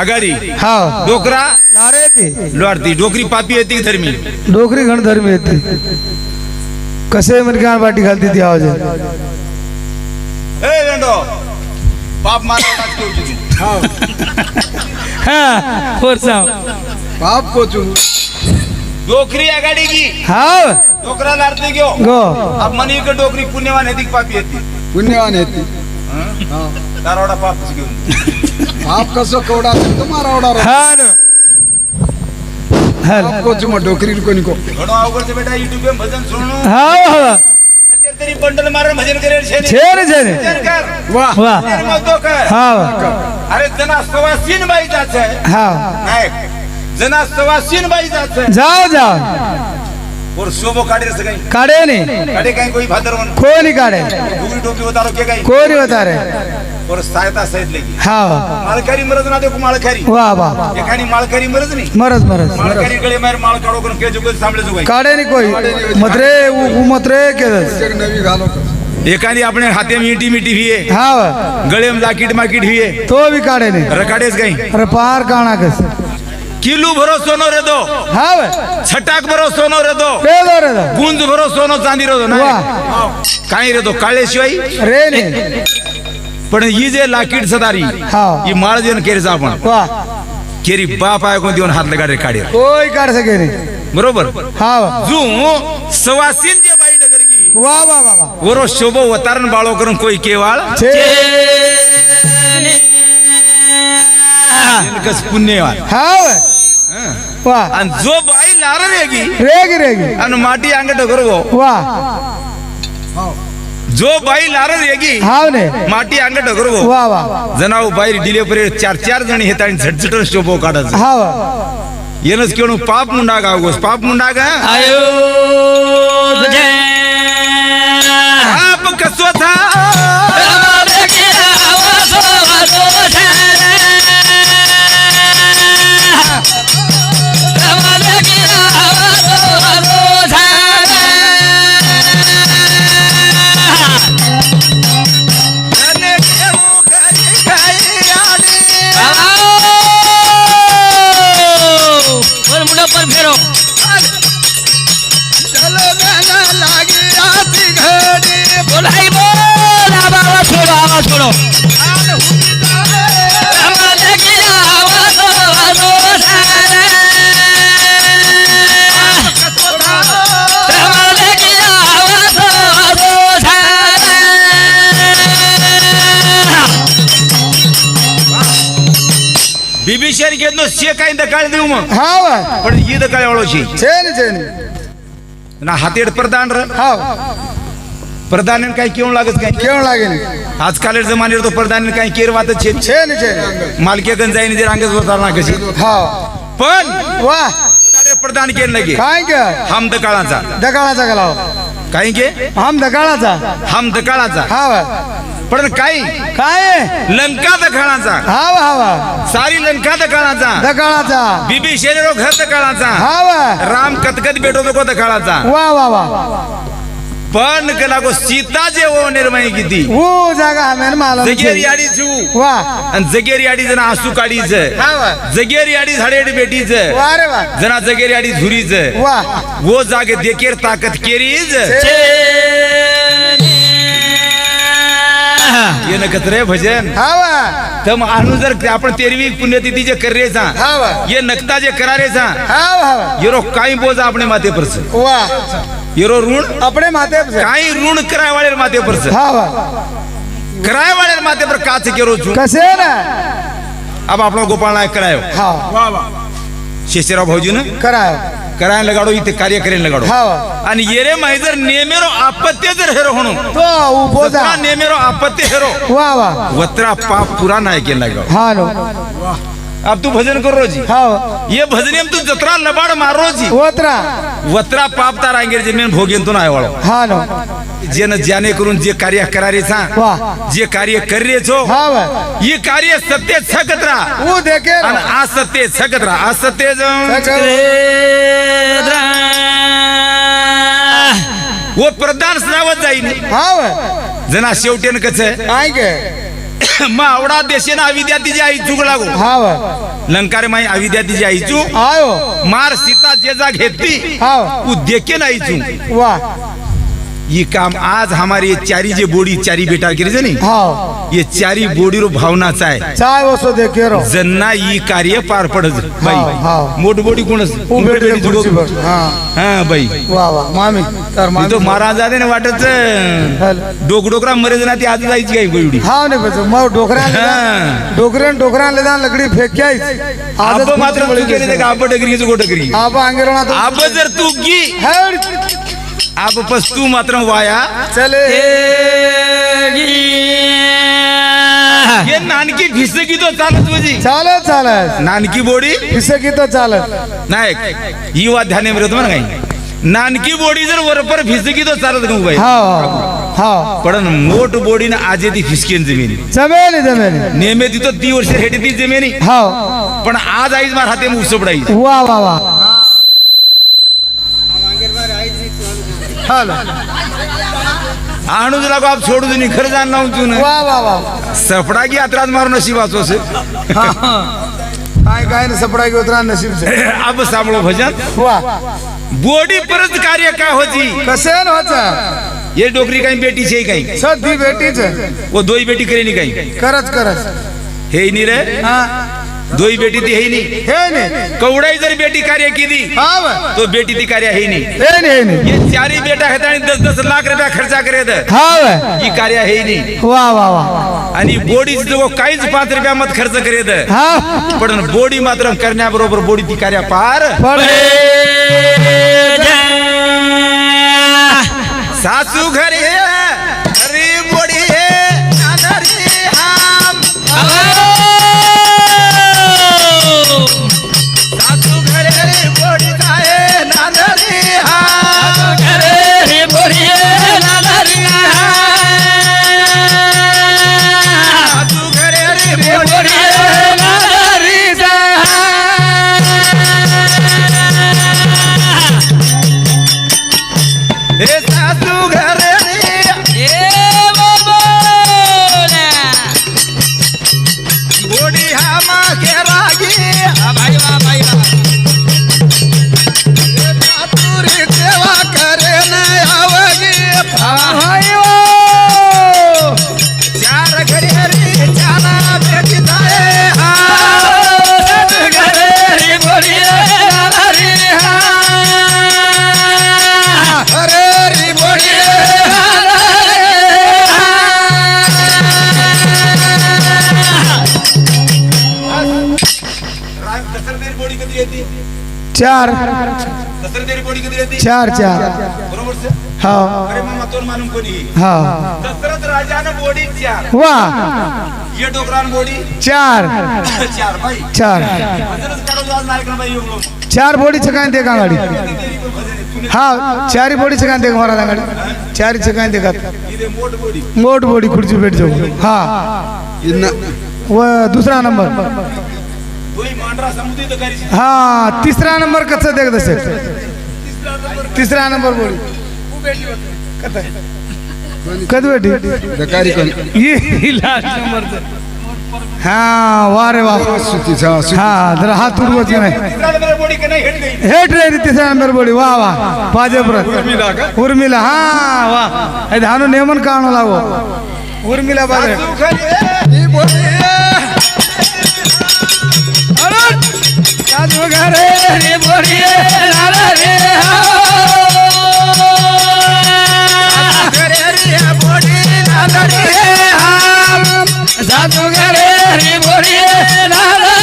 B: आगाडी
C: हाव
B: डोकरा
C: लारे ते
B: लोडती डोकरी पापी येते धर्मी
C: डोकरी घण धर्मी येते कसे मन बाटी घालती ती आवाज
B: ए वेंडो पाप मारा
C: हा वर सांग
D: पाप कोचू
B: डोकरी आगाडी की
C: हाव
B: डोकरा लाडते गयो
C: गो
B: अब मनी का डोकरी पुण्यवान येते पापी येते
D: पुण्यवान येते
B: दारोडा पाप घेऊन
D: पाप कसो कवडा तुम्हारा ओडा
C: हा ना हाल
D: पाप कोचू मग डोकरी कोणी को
B: घणो अवघड बेटा युट्यूब पे भजन सुनो
C: हाव हाव
B: तरी बंडल मार भजन करे
C: छेर छेर
B: कर
D: वाह
C: वाह
B: मग तो कर
C: हाव
B: अरे जना सवासीन बाई जायचं आहे
C: हाव
B: नाही जना सवासीन बाई जायचं आहे
C: जाओ जाओ
B: और शोभो काढे असं काही
C: काढे नाही
B: काढे काही कोई भादर म्हणून
C: कोणी काढे
B: डोकरी डोकी होता के काही
C: कोणी होता रे
B: और सहायता सहित लगी
C: हा
B: माळकारी मरज ना देखो माळकारी
C: वा वा
B: एकानी माळकारी मरज नाही
C: मरज मरज
B: माळकारी गळे मार माळ काढो करून के जुगल सांभळे जुगाई
C: काढे नाही कोई मतरे उ मतरे केदस
D: एक नवी घालो
B: एकानी अपने हाथे मीठी मीठी हुए
C: हा
B: गळे में जाकीट माकीट हुए
C: तो भी काढे नाही
B: रकाडेस गई
C: अरे पार काणा कस
B: किलो भरो सोनो रे दो
C: हा
B: छटाक भरो सोनो रे दो
C: रे दो रे दो
B: गुंज भरो सोनो चांदी रे दो ना काही रे दो काळे शिवाय
C: रे ने
B: पण ही जे लाकीट सदारी
C: हा
B: ही माळ देऊन केरीचा आपण
C: वा
B: केरी बाप आहे कोण देऊन हात लगा रे काढे
C: कोई काढ सके नाही
B: बरोबर
C: हा
B: जू सवासीन जे बाई डगर की
C: वा वा वा वा
B: वरो शोभो वतारण बाळो करून कोई केवाळ
C: छे
B: कस पुण्यवान
C: हा वा
B: आणि जो बाई लार रेगी
C: रेगी
B: आणि माटी अंगट करवो
C: वा
B: जो बाई लार रेगी
C: हाव ने
B: माटी अंगट करवो
C: वा वा
B: जनाव बाई डिलेवरी चार जण हेत आणि झटझट शोभो काढायचं
C: हाव
B: येनच केणू पाप मुंडा गावगोस पाप मुंडा गा
A: आयो तुझे
B: पाप कसो था
A: पर फेरो
B: चलो गाना लागी आती घड़ी
A: बोलाई बोल आवाज छोड़ो
B: बिभीषण घेतलो शे काही दकाळ देऊ मग
C: हाव
B: पण ही दकाळ वाळोशी
C: छेन
B: ना हातेड प्रधान र
C: हाव
B: प्रधान काही केवण लागत काय
C: केवण लागेल
B: आजकाल जमाने तो प्रधान काही केर वात छे
C: छेन
B: मालके गण जाईन जे रांगेत बसणार कशी
C: हाव
B: पण
C: वा
B: प्रधान केलं लगे
C: काय ग
B: हम दकाळाचा
C: दकाळाचा गलाव
B: काही के
C: हम दकाळाचा
B: हम दकाळाचा
C: हाव
B: पण काही
C: काय
B: लंका दकाळाचा
C: हाव हाव
B: सारी लंका दकाळाचा
C: दकाळाचा
B: बिभीषण रो घर दकाळाचा
C: हाव
B: राम कतकत भेटो तो दकाळाचा
C: वा वा वा
B: पण कला को सीता जे वो निर्मय किती
C: वो जागा हमें मालूम
B: जगेरी आडी छू
C: वा
B: आणि जगेरी आडी जना आसू काढीच
C: हाव
B: जगेरी आडी झाडेड बेटीच
C: वा रे वा
B: जना जगेरी आडी झुरीच
C: वा
B: वो जागे देकेर ताकत केरीज ये न कतरे भजन
C: हाव
B: तम आणू जर आपण तेरवी पुण्यतिथी जे कररेचा
C: हाव
B: ये नक्ता जे करारेचा
C: हाव हाव
B: येरो काही बोजा अपने माथे परस
C: वा
B: येरो ऋण
C: अपने माथे पे
B: काही ऋण कराय वाले माथे परस
C: हाव
B: कराय वाले माथे पर काच केरो छु
C: कसे ना
B: अब आप लोग गोपाल नायक करायो
C: हाव
B: शेषराव भाऊजी ने
C: करायो
B: करायला लगाडो इथे कार्य करेन लगाडो
C: हाव
B: आणि येरे माहिजर नेमेरो आपत्य जर हेरो म्हणून
C: तो उभो जा
B: नेमेरो आपत्य हेरो
C: वा वा
B: वत्रा पाप पूरा नाही केला ग
C: हा नो
B: अब तू भजन कर रोजी
C: हाव
B: ये भजने में तू जत्रा लबाड मार रोजी
C: वत्रा
B: वत्रा पाप तार अंगेर जमीन भोगेन तो नाही वाळो
C: हा नो
B: जेन जाने करून जे कार्य करारे सा
C: वाह
B: जे कार्य कररे छो
C: हाव
B: ये कार्य सत्य छकत्रा
C: वो देखे
B: आणि असत्य छकत्रा असत्य वो प्रधान स्नावत जाईन
C: हाव
B: जना शेवटेन कच
C: काय के
B: मावडा देशेन अविद्याती जी आई चुक लागो
C: हाव
B: लंकार माई अविद्याती जी आई चू
C: आयो
B: मार सीता जे जा घेतली
C: हाव
B: उ देखे नाही चू
C: वाह
B: ये काम आज हमारी ये चारी जे बोडी चारी बेटा करे जनी
C: हाव
B: ये चारी बोडी रो भावनाचा आहे
C: चाय वसो देखे रो
B: जन्ना ई कार्य पार पडत
C: हाव,
B: बाई
C: हाव.
B: मोठ बोडी कोणच
C: उभे टेक खुर्ची पर हां
B: हा बाई
C: वाह वाह मामी तर
B: मी
C: मामी
B: तो महाराज आले ना वाटत
C: हल.
B: डोकडोकरा मरे जना ती आज जायची काय गोडी
C: हाव ने बस मग डोकरा
B: हां.
C: डोकरा ले जान लकड़ी फेंक के आई
B: आप मात्र तू केले ते आप डगरी जो डगरी
C: आप आंगेरो ना तो
B: आप जर तू गी
C: हेड
B: आप पस तू मात्र वाया
C: चले
B: ये नानकी भिसकी तो चालत तुझी
C: चालत चालत
B: नानकी बोडी
C: किसे की तो चालत
B: नायक ही वाद ध्यान में रहतो ना काही नानकी बोडी जर वरपर भिसकी तो चालत गं बाई
C: हाव हा
B: पण मोठ बोडीन आजे ती फिसकेन जमिनी
C: जमेली जमेली
B: नेहमी तिथं 3 वर्ष हेटी ती जमिनी
C: हा
B: पण आज आईच मार हाते उसपडाई
C: वा वा वा हाल
B: आणूच लागो आप सोडू जुनी खरं जाण लावून तू ना
C: वा वा वा
B: सफडा की यात्रात मारू नशीब वाचो असे
C: काय काय ना सपडा घेत राहा नशीब से
B: अब सांभळो भजन
C: वा
B: बोडी परत कार्य काय होती
C: कसे होता
B: ये डोकरी काही बेटी छे काही
C: सदी बेटीच
B: वो दोई बेटी करेनी काही
C: करच करच
B: हे नी रे
C: हा
B: दोई बेटी ती हे नी
C: हे ने
B: कवडाई जर बेटी कार्य केली
C: हा
B: तो बेटी ती कार्य हे नी
C: हे ने
B: ये चारी बेटा आहेत आणि 10-10 लाख रुपया खर्चा करेत
C: हा
B: ही कार्य हे नी
C: वा वा वा
B: आणि बोडी जो काहीच 5 रुपया मत खर्च करेत
C: हा
B: पण बोडी मात्र करण्याबरोबर बोडी ती कार्य पार
C: पडे
B: सासू घरी अरे बोडी नादरी हम सासू घरी बोडी जाए नादरी हम घरी बोडी नादरी सासू घरी बोडी नादरी हे सासू घरी बोडी हामा के रागी भाई वा भाई वा तुरी सेवा करे न आवगी भाई वो चार घरी हरी चाना बेटी जाए हा घरी बोडी हरी हा हरी बोडी
C: चार
B: दसरदेरी बोडी कधी येते
C: चार चार
B: बरोबर से
C: हा
B: अरे मामा तोर मालूम कोणी
C: हा
B: दशरथ राजानं बोडी 4
C: वा
B: ये डोकरान बोडी
C: चार
B: 4 भाई
C: चार
B: भजनच काढू आज नायक भाई येऊ
C: चार बोडी छकान दे का गाडी हा चारी बोडी छकान दे महाराज गाडी चारी छकान दे का
B: इथे मोठ बोडी
C: मोठ बोडी खुर्ची भेट जाऊ हा व दुसरा नंबर
B: तोही मांडरा समुद्री तर करी
C: हा तिसरा नंबर कच्चा देख दसे तिसरा नंबर बोली कद बेटी
D: दकारी कोणी
C: ये लास्ट नंबर हा वा रे वा
D: सुतीचा
C: हा जरा हात उडवत की नाही
B: तिसरा नंबर बोडी का नाही हेट गई
C: हेट रे तिसरा नंबर बोली वा वा पाजेप्रत उर्मिला हा वा हे धानु नेमन काणो लागो उर्मिला बाजे
B: ही बोडी
C: सासू घरे रे बोडी लाला रे
B: घरे रे बोडी नादरी हम
C: सासू घरे रे बोडी लाला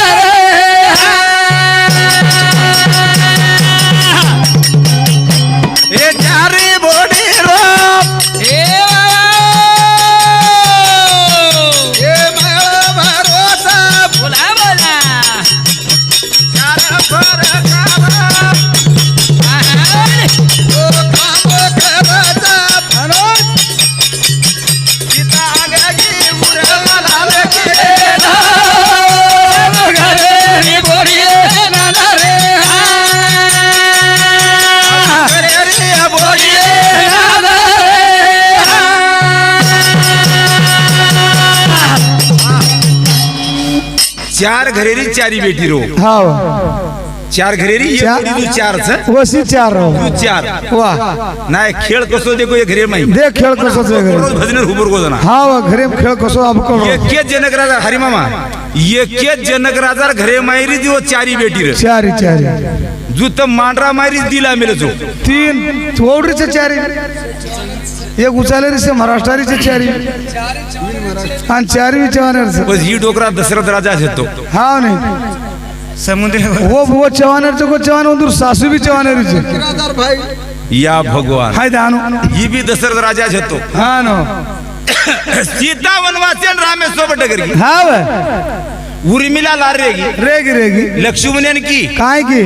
B: ये चारी बोडी रो
C: रे
B: ये मेरा भरोसा
C: बोला बोला
B: चार पर कावा ओ काम करता सीता आगे उड़ला लाले के
C: घरे रे बोडी लाला रे
B: घरे रे बोडी
C: लाला
B: चार घरेरी चारी बेटी रो
C: हा
B: चार घरेरी एक
C: चार-
B: बोडी तू चार छ
C: वसी चार
B: तू
C: राव
B: चार
C: वा
B: नाही खेळ कसो देखो ये घरे माई
C: देख खेळ कसोच
B: रोज
C: घरे
B: भजन हुबर को जना
C: हा वा घरे खेळ कसो आपको
B: एके जनक राजा हरी मामा एके जनक राजा घरे मायरी दिवो चारी बेटी रे
C: चारी चारी
B: जुत मांडरा मायरी दिला मेले जो
C: तीन चौडरीचे चारी एक उचालेरीचे महाराष्ट्रारीचे चारी आणि चारी चव्हाणेरचे
B: बस ही डोकरा दशरथ राजा घेतो
C: हा नाही
B: समुद्र
C: वो चव्हाणेरचे को चव्हाण उंदूर सासू भी चव्हाणेरीचे
D: राजार भाई
B: या भगवान
C: हाय दानु
B: ही भी दशरथ राजा घेतो
C: हा नो
B: सीता वनवासी आणि रामेश्वर बटकरी
C: हा वा
B: उर्मिला लार रेगी
C: रेगी रेगी
B: लक्ष्मणन की
C: काय की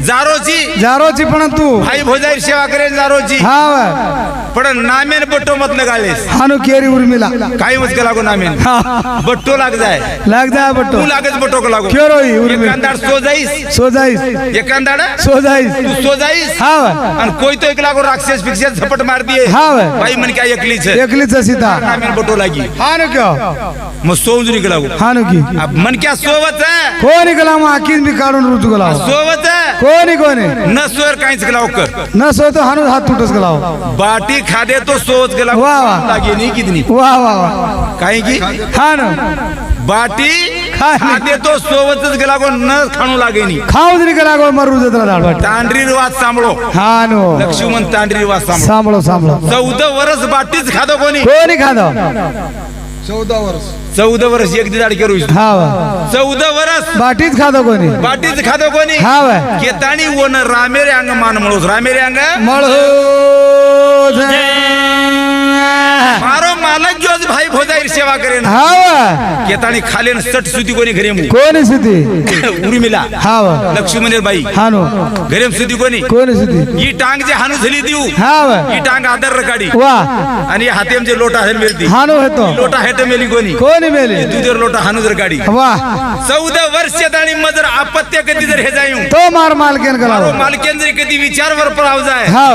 B: जारोची
C: पण तू
B: भाई भोजाई सेवा करे जारोची
C: हा
B: पण नामेन बट्टो मत लगालेस
C: हानु केरी उर्मिला
B: काही मत लागो नामेन बट्टो लाग जाय
C: बट्टो
B: तू लागच बट्टो को लागो
C: क्यों रोई उर्मिला
B: एकांदाड सो जाईस एकांदाड
C: सो जाईस
B: तू सो जाईस
C: हा
B: आणि कोई तो एक लागो राक्षस फिक्षस झपट मार दिए
C: हा
B: भाई मन क्या
C: एकलीच सीता
B: नामेन बट्टो लागी
C: हानु क्यों
B: मग सोवज निकलागो
C: हानु की
B: अब मन क्या सोवत है
C: कोणी गला मग आखीच मी काढून रुजू गला
B: सोवत है
C: कोणी
B: न सोर काहीच गलाव कर
C: न सो तो हानु हात तुटस गला
B: बाटी खादे तो सोच गला
C: वाह, वाह.
B: लागे नहीं कितनी
C: वाह वाह वाह
B: काही की
C: हानु
B: बाटी खादे तो सोवतच गेला को न खाणू लागे नहीं
C: खाऊ जरी गला गो मरू जत्रा दाड
B: तांडरी रिवाज सांभळो
C: हानु
B: लक्ष्मण तांडरी रिवाज सांभळो
C: सांभळो
B: 14 वर्ष बाटीच खादो कोणी
C: खादो
D: 14 वर्ष
B: 14 वर्ष एक दिदाड करू
C: हा
B: 14 वर्ष
C: बाटीच खादो कोणी
B: बाटीच खादो कोणी
C: हा
B: केताणी ओन रामेरे अंग मान म्हणूस रामेरे अंग मारो मालक जोज भाई भोजाई सेवा करेन
C: हा
B: केताणी खालेन सट सुती कोणी घरे मु
C: कोणी सुती
B: उर्मिला
C: हा
B: लक्ष्मण बाई
C: हानु
B: घरे सुती कोणी
C: सुती
B: ही टांग जे हानु झली देऊ
C: हा
B: ही टांग आदर रकाडी
C: वा
B: आणि हातेम जे लोटा हेल मिळती
C: हानु हेतो
B: लोटा हेट मेली कोणी
C: मेली
B: तुझर लोटा हानु जर गाडी
C: वा
B: 14 वर्षात आणि मजर आपत्य कधी जर हे जाऊ
C: तो मार मालकेन गला
B: मालकेन जर कधी विचार वर पराव जाय
C: हा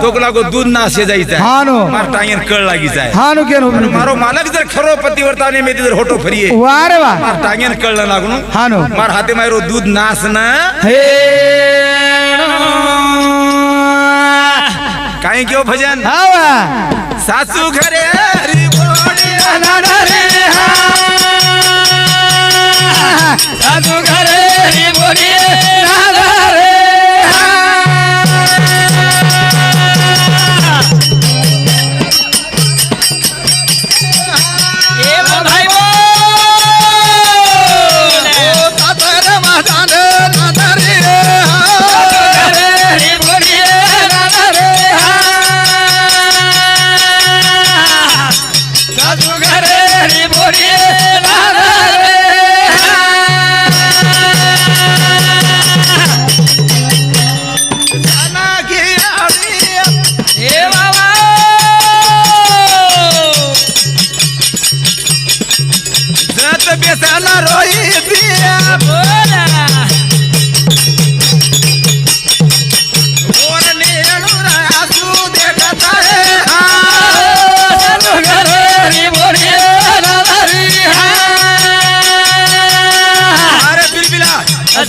B: तो लागो दूध नाशे जायचा
C: हानु
B: मार टांगेन कळ लागी जाय
C: हानु केन
B: मारो मालक जर खरो पतिवर्ताने में जर होटो फरिये
C: वारे वा
B: मार टांगेन कळ न लागनु
C: हानु
B: मार हाते मारो दूध नाश न
C: हे
B: काही क्यों भजन
C: हा
B: सासू घरे हरी बोडी
C: सासू घरे हरी बोडी
B: बेसाला रोई दिया बोला और नेड़ुरा आंसू देखता है सासू घरे हरी बोडी अरे बिलबिला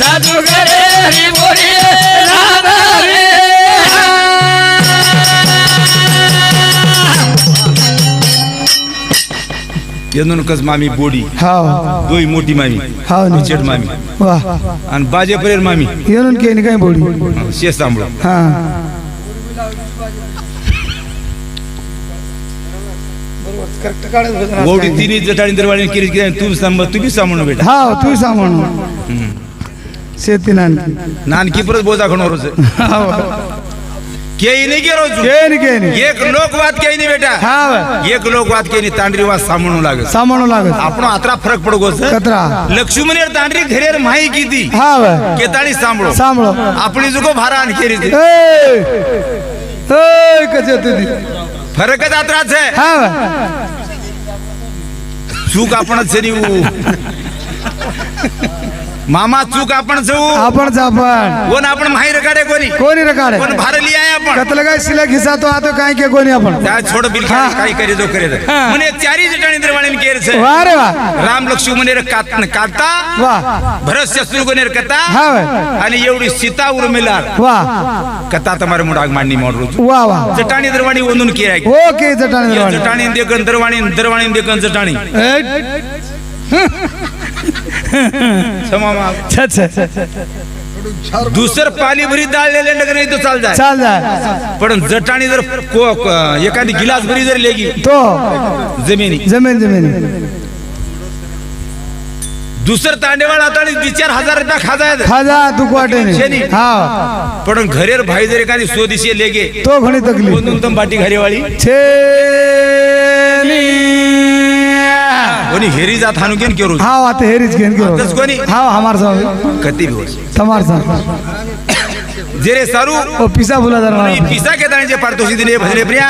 B: सासू घरे हरी बोडी येनूनकच मामी बोडी
C: हा
B: दोई मोठी मामी
C: हा
B: चेट मामी
C: वा
B: आणि बाजे परेर मामी
C: येऊन केनी काय बोडी
B: शेष सांभळो
C: हा
B: ओडी तिन्ही जटाळी दरवाळी केली की तू बी सांभाळून बेटा
C: हा तू सांभाळून शेती
B: नानकी परत बोजा खणो रोज केही नाही के रोज
C: केनी
B: एक लोकवाद केही नाही बेटा
C: हा
B: एक लोकवाद केही नाही तांडरी वाद सांभाळून लागत
C: सांभाळून लागत
B: आपण आत्रा फरक पडो गोस
C: कतरा
B: लक्ष्मणेर तांडरी घरेर माही किती
C: हा
B: केताळी
C: सांभाळो
B: आपली जुगो भारा आणि केली
C: कसे तुझी
B: फरकच आत्राच आहे
C: हा
B: चूक आपणच मामा चूक आपण
C: आपण
B: कोण आपण माहीर काढे
C: कोणी रकाडे
B: कोण भारली आहे आपण
C: कतलं काय सिला घिसा तो आता काय के कोणी आपण
B: त्या छोड बिल काही करे जो करे म्हणे चारी जटाणी निर्वाणी केरच
C: वा रे वा
B: राम लक्ष्मण काढता
C: वा
B: भरत शत्रुघ्न कथा
C: हा
B: आणि एवढी सीता उर्मिला
C: वा
B: कथा तुम्हारे मुडाग मांडणी मोड
C: वा वा
B: जटाणी निर्वाणी ओंदून केराय
C: ओके जटाणी
B: जटाणी देखन दरवाणी देखन जटाणी दुसर पाणी भरी दाळलेले नगर नाही तो चाल जाय पण जटाणी जर एखादी गिलास भरी जर लेगी
C: तो
B: जमीन दुसर तांडेवाळ आता 4,000 रुपया
C: खाजा तू वाटे हा
B: पण घरेर भाई जर एखादी स्वदेशी लेगे
C: तो घणी तकलीफ
B: कोणून तम बाटी घरेवाळी कोणी हेरी जात हानु केन केरू
C: हाँ आते हेरीज घेन के
B: आतेच कोणी?
C: हाँ हमार साहब
B: कती भी होस
C: तमार साहब
B: जेरे सारू
C: ओ पिसा बुला दरना
B: पिसा के दाणे जे पारतोषी दिने भजले प्रिया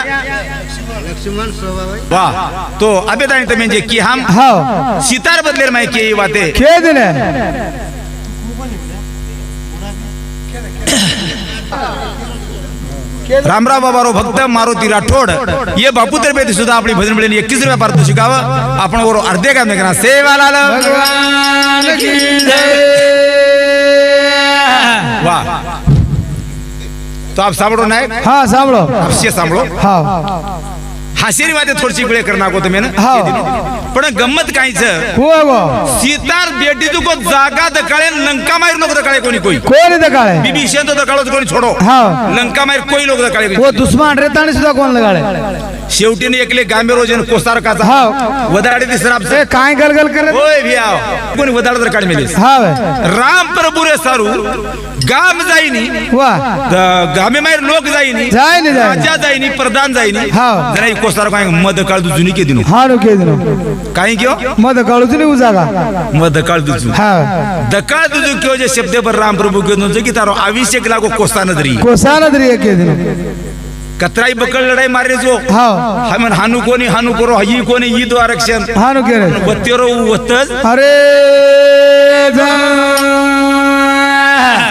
B: वाह तो अबे दाणे तमे जे की हम
C: हाँ
B: सितार बदलेर माय के ये बाते
C: के दिन है
B: रामराव बाबारो भक्त मारुती राठोड ये बापू तर्फे सुद्धा आपली भजन मिळेल 21 रुपया पारितोषिक आपण वर अर्धे काम करा सेवालाल
C: भगवान की जय
B: वाह तो आप सांभळो नाही
C: हाँ सांभळो
B: अवश्य सांभळो
C: हाँ
B: हाशेरी वाते थोडीशी वेळ करणार को तुम्ही ना
C: हाँ
B: पण गंमत काहीच
C: हुआ वो
B: सीतार बेटी को जागा दकाळे लंका मार लोक दकाळे कोणी कोई
C: कोण दकाळे
B: बीबी शेंद दकाळो कोणी छोडो
C: हाँ
B: लंका मार कोई लोक दकाळे
C: वो दुश्मन रेतानी सुद्धा कोण लगाळे
B: शेवटीने एकले गांबे रोजन कोसार काचा
C: हाँ
B: वदाडी दिसरा आपसे
C: ए काय गलगल करे
B: ओय भिया कोणी वदाड दर काढ मेलीस
C: हाँ वे
B: राम प्रभु रे सारू गाम जाईनी
C: वाह
B: गामे मार लोक जाईनी
C: जाय नहीं जाय
B: राजा जाईनी प्रधान जाईनी
C: हाँ
B: जरा कोसार काय मद काळ जुनी के दिनो
C: हाँ नो के दिन
B: काही क्यों
C: मद काळूच नाही उजागा
B: मद काळ दुजू
C: हाँ
B: दकाळ दुजू क्यों जे शब्द पर राम प्रभु के नो की तारो अभिषेक लागो कोस्ता नदरी
C: कोसा नदरी एक के दिन
B: कतराई बकळ लढाई मारे जो
C: हाँ
B: हम हानु कोणी हानु करो ही कोणी ही दो आरक्षण
C: हाँ नो के रे
B: वत्तेरो वत्तज
C: अरे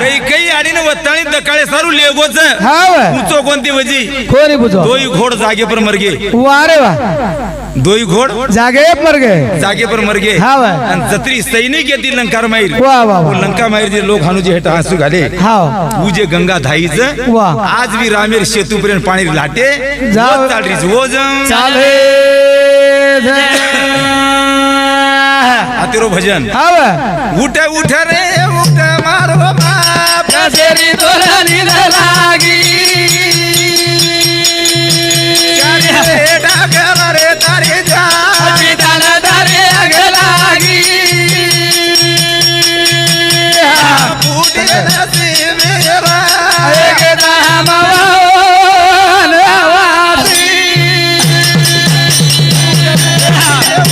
B: काही काही आडीने वत्ताळी दकाळे सारू लेगोच
C: हाँ वे
B: उंचो कोणती वजी
C: कोणी बुझो
B: दोई घोड जागे पर मर गे
C: वारे वाह
B: दोई घोड
C: जागे मर गए
B: जागे पर मर गे
C: हाँ वे
B: आणि जत्री सैनिक येतील लंकार माहीर
C: वाह वाह
B: वो
C: वाह
B: लंका माहीर जे लोक हानु जे हेटा हसू घाले
C: हाँ
B: उजे गंगा धाईच
C: वाह
B: आज भी रामेर सेतू पर्यंत पाणी लाटे
C: जाव.
B: चालरीच ओजम
C: चाले
B: आतेरो भजन
C: हाँ वे
B: उठ उठ रे उठ मारो बाप
C: तेरी दुल्हनी लागी
B: रे डागर रे तारे जा
C: दाना दारे आगे लागी
B: बूढ़े नसीब मेरा
C: एक दाम वासी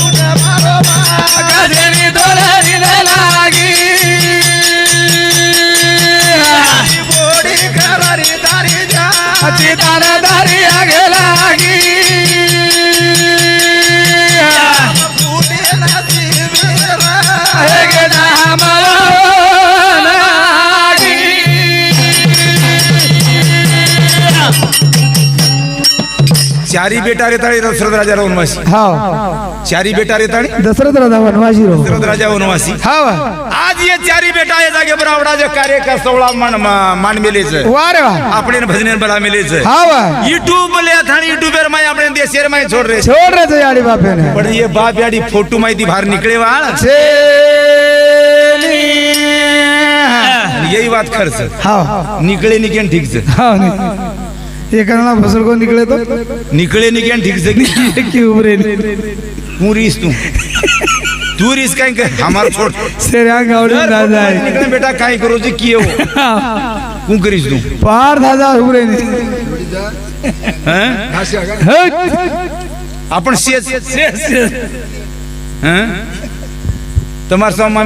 B: उठ मारो बाप
C: तेरी दुल्हनी लागी
B: बूढ़ी कररी तारे जा
C: दाना दारे आगे लागी
B: बूढ़े नसीब मेरा
C: एक दाम लागी
B: चारी बेटा रे ताळी दशरथ राजा वनवासी
C: हाँ
B: चारी बेटा रे ताळी
C: दशरथ राजा वनवासी रो
B: दशरथ राजा वनवासी
C: हाँ
B: आज ये चारी बेटा ये जागे बरावडा जो कार्य का सोळा मान मेलेच
C: वारे वाह
B: આપણે ભજન બલા મેલે છે
C: हाँ वाह
B: YouTube લે થાણી YouTuber માં આપણે દેશેર માં છોડ રે છે
C: छोड़ रहे थे यारी बापे ने
B: પણ ये બાપ याडी फोटो माहिती बाहेर निकळे वाळ यही बात खर्च
C: हाँ
B: निकळे निकेन ठीक છે
C: हाँ नहीं ये करना फसल को निकले तो
B: निकळे निकेन ठीक છે
C: की उबरे
B: હું રીસ તું રીસ કાઈ કે हमार छोड़
C: सेरा गावड़ी ना जाए
B: निकळे बेटा काई करो जी कियो હું કરીશ તું
C: पार दादा उबरे नहीं
B: हैं आपण शेत हैं તમાર સામે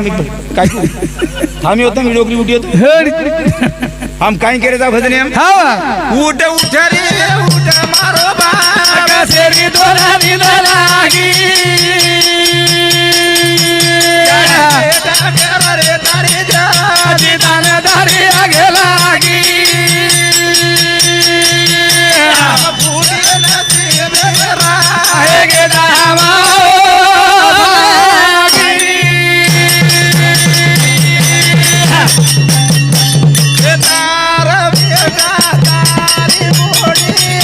B: કાઈ हामी होता व्हिडिओ क्लिप उठी हम काई करे जा भजन हम
C: हाँ
B: उठ उठ रे उठ मारो बाप
C: सेरी दोला नींद लागी
B: रे तारे जा
C: दाना दारी आगे लागी
B: बूढ़े नसीब मेरा
C: एक दाम
B: तार बेटा तारी बूढ़ी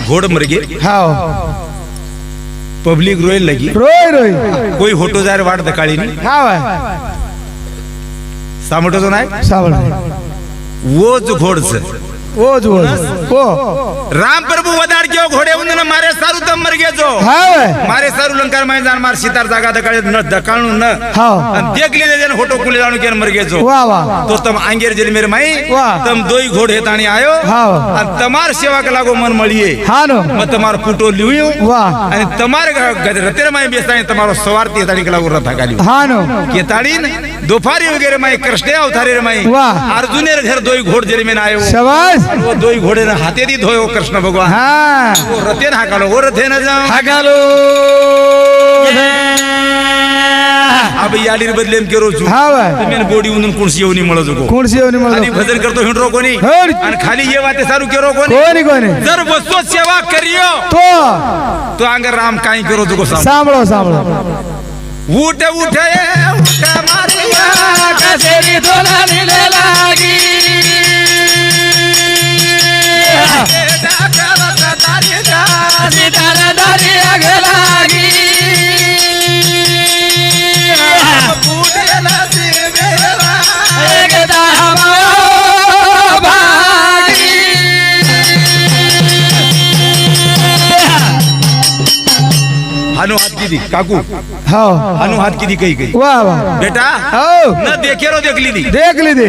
B: घोड़ मर गए
C: हाव
B: पब्लिक रोए लगी
C: रोय रोय
B: कोई होटो जायर वाट दकाळी नाही
C: हाव
B: सामटो जो नाही
C: सावळ
B: वोच घोड़च
C: ओज ओज ओ
B: राम प्रभु वदार क्यों घोड़े उन्होंने मारे सारू तम मर गए जो
C: हाव
B: मारे सारू लंकार में जान मार सितार जागा दकाळे न दकाळू न
C: हाव
B: देख ले जन होटो कुले जाणू के मर गए जो
C: वाह वाह
B: तो तम आंगेर जेल मेरे माई
C: वाह.
B: तम दोई घोड़ हेताणी आयो
C: हाव
B: आणि तमार सेवा के लागो मन मळीए
C: हा नो
B: मग तमार फुटो लिवयो
C: वाह
B: आणि तमार रतेर माई बेस्ताणी तमारो सवारती हेताणी के लागो रथा गाली
C: हा नो
B: केताळीन दोफारी वगैरे माई कृष्णे अवतारे रे माई
C: वाह.
B: अर्जुनेर घर दोई घोड़ जेल में आयो
C: शाबाश
B: वो दोई घोड़े ने हाथे दी धोयो कृष्ण भगवान
C: हा
B: वो रते ना हाकालो वो रथे न जाओ
C: हागालो
B: अब याडीर बदलेम केरो छु
C: हाव
B: तुम्ही बोडी उंदून कोणसी येऊनी मळ जगो
C: कोण सेवनी
B: आणि
C: मला
B: भजन करतो हिंडरो कोणी
C: हर.
B: आणि खाली ये वाते सारू केरो कोणी
C: कोणी कोणी
B: जर वस्तो सेवा करियो
C: तो
B: तो अंगर राम काई करो जगो साम
C: सांभळो सांभळो
B: उठ उठ ये उठ मारिया
C: कसेरी तोला दिले लागी सीताला दारी आग लागी एकदा हमारा भागी
B: हनु हाथ की दी काकू
C: हाव
B: हनु हाथ की दी कही कही
C: वाह वाह
B: बेटा
C: हाव
B: न देखे रो देख ली दी
C: देख ली दे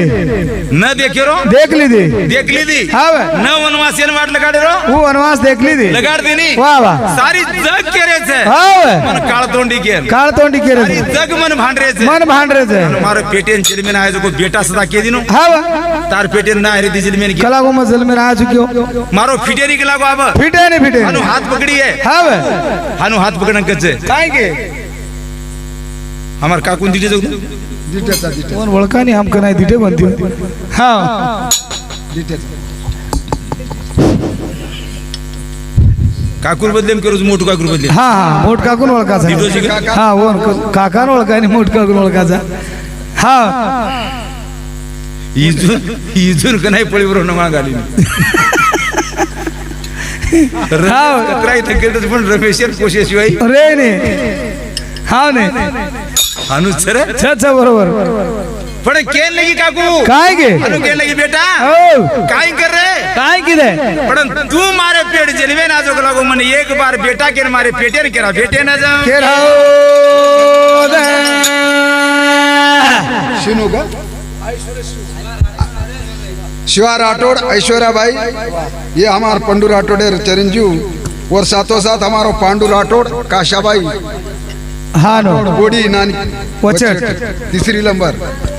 B: न देखे रो
C: देख ली दे
B: देख ली दी
C: हाव
B: न वनवासीन वाट लगाडे रो
C: वो वनवास देख ली दे
B: लगाड देनी
C: वाह वाह
B: सारी जग केरे छे
C: हाव
B: मन काळ तोंडी केर
C: काळ तोंडी
B: सारी
C: केरे
B: जग मन भांडरे छे
C: मन भांडरे छे
B: मारो पेटेन चिरमेन आए जो को बेटा सदा के दिनो
C: हाव
B: तार पेटेन ना हरे दिजिल में
C: कला को मजल में आ चुकियो
B: मारो फिटेरी के लागो अब
C: फिटे नहीं फिटे
B: हनु हाथ पकड़ी है
C: हाव
B: हनु हाथ पकड़न कचे
C: काय के
B: हमार काकून दिटे जग
D: डिटेचा डिटे
C: कोण ओळखा नाही हमका नाही दिटे बनती हाव
D: डिटेचा
B: काकूर बदलेम करू मोठू काकूर बदले
C: हा हा मोठ काकून ओळखाचा
B: दिटोशी का?
C: हा वर काकान ओळखा आणि मोठ काकून ओळखाचा हा
B: इजून का नाही पळी बरोबर माग आली
C: हाव.
B: कतरा इथं केलं पण रमेशर कोशेशिवाय
C: रे ने हाव ने
B: हनु सर
C: अच्छा बरोबर
B: पण केन लगी काकू
C: काय गे
B: हनु केन लगी बेटा
C: ओ
B: काय कर रे
C: काय किदे
B: पण तू मारे पेट जलवे ना जो लागो मन एक बार बेटा के मारे पेटे ने केरा बेटे ना जा
C: के राव दे
D: शिनू का शिवा राठौड़ ऐश्वर्या भाई ये हमारे पंडू राठौड़ चिरंजीव और साथों साथ हमारो पांडू राठौड़ काशाबाई
C: हा नो
D: गोडी नानी
C: वचट.
D: तीसरी नंबर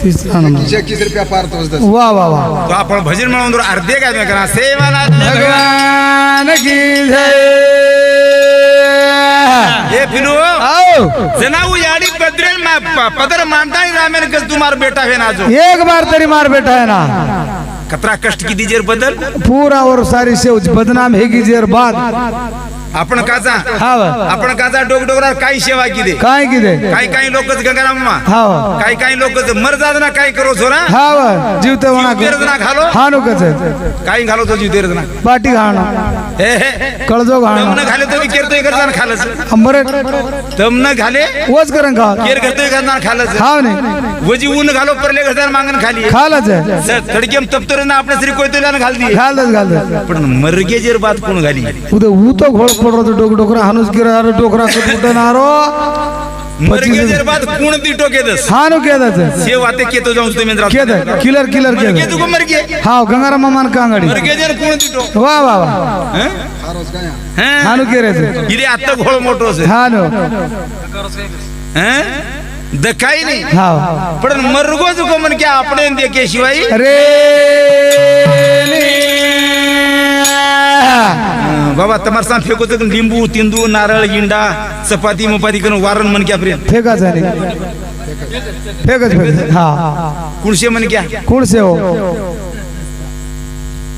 C: तिसरा नंबर
D: 21 रुपया पार तो
C: वाह वाह वाह
B: तो आपण भजन म्हणून अर्धे काय नाही करा सेवाला
C: भगवान की जय
B: हे फिरू
C: आओ
B: जनाऊ याडी बद्रेल पदर मानता ही रामेन कस तुम्हारा बेटा है ना जो
C: एक बार तेरी मार बेटा है ना
B: कतरा कष्ट की दीजिए बदल
C: पूरा और सारी से बदनाम है की जेर बाद
B: आपण काचा
C: हाव
B: आपण काचा डोकडोकरा काही सेवा की दे
C: काय किदे
B: काही काही लोकच गंगाराममा
C: हाव
B: काही काही लोकच मर जात ना काही करो छोरा
C: हाव जीवते वणा
B: जीव तेरजना घालो.
C: हानो कचे
B: काही घालो तो जीव तेरजना
C: बाटी घाणो
B: हे हे
C: कळजो घाणो
B: तमन घाले तो केरतोय करताना खालच
C: अंबरे
B: तमन घाले
C: वच करन खा
B: केर करतोय करताना खालच
C: हाव ने
B: वजी ऊन घालो परले करताना मागन खाली
C: खालच
B: तडकेम तपतोर ना आपल्या श्री कोयतोला घाल दी
C: घालदस घालदस
B: पण मरगे जेर बात कोण घाली
C: उदे ऊ तो घोळ पडरो तो डोक डोकरा हानुस गिरा डोकरा कुटनारो
B: मरगे जेर बात कोण दी टोके दस
C: हानो केदच
B: से वाते केतो जाऊन तुम्ही जरा
C: केद किलर किलर
B: मरगे
C: केद
B: तुको मरगे
C: हाव गंगारा मामान कांगडी
B: मरगे जेर कोण दी टो
C: वाह वाह वाह
D: हारोस गया
B: हैं
C: हानो केरे
B: इले आता घोळ मोठो से
C: हानो
B: हैं दकाई नहीं
C: हाव
B: पण मरगो तुको मन क्या अपने देखे शिवाई
C: अरे
B: बाबा तुम्हारे साथ फेको तो लिंबू तिंदू नारळ इंडा चपाती मपाती करून वारण मन क्या प्रेम
C: फेकाच आहे फेकच फेकच हा
B: कुणसे मन क्या
C: कोण से हो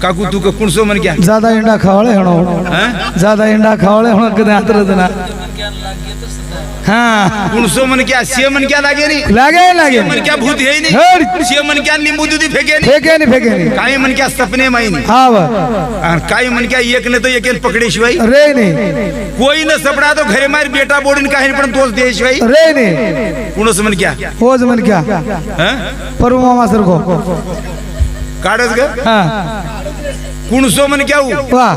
B: काकू तू कुणसो मन क्या
C: ज्यादा इंडा खावळे हणो
B: हैं
C: ज्यादा इंडा खावळे हणो कदे आतरत ना हाँ
B: कुणसो मन क्या से मन क्या लागे नी
C: लागे
B: मन क्या भूत है
C: हट।
B: नहीं से मन क्या नींबू दूधी फेंके नी
C: फेके नहीं
B: काही मन क्या सपने माई नी
C: हाँ वा
B: आणि काही मन क्या एक ने तो एक पकडे शिवाय
C: रे नहीं
B: कोई न सपडा तो घरे मार बेटा बोडीन काही पण तोच दे शिवाय
C: रे नहीं
B: कुणस मन क्या
C: हो जमन क्या
B: हं?
C: परु मामा सर को
B: काढस ग
C: हाँ
B: कुणसो मन क्या
C: वाह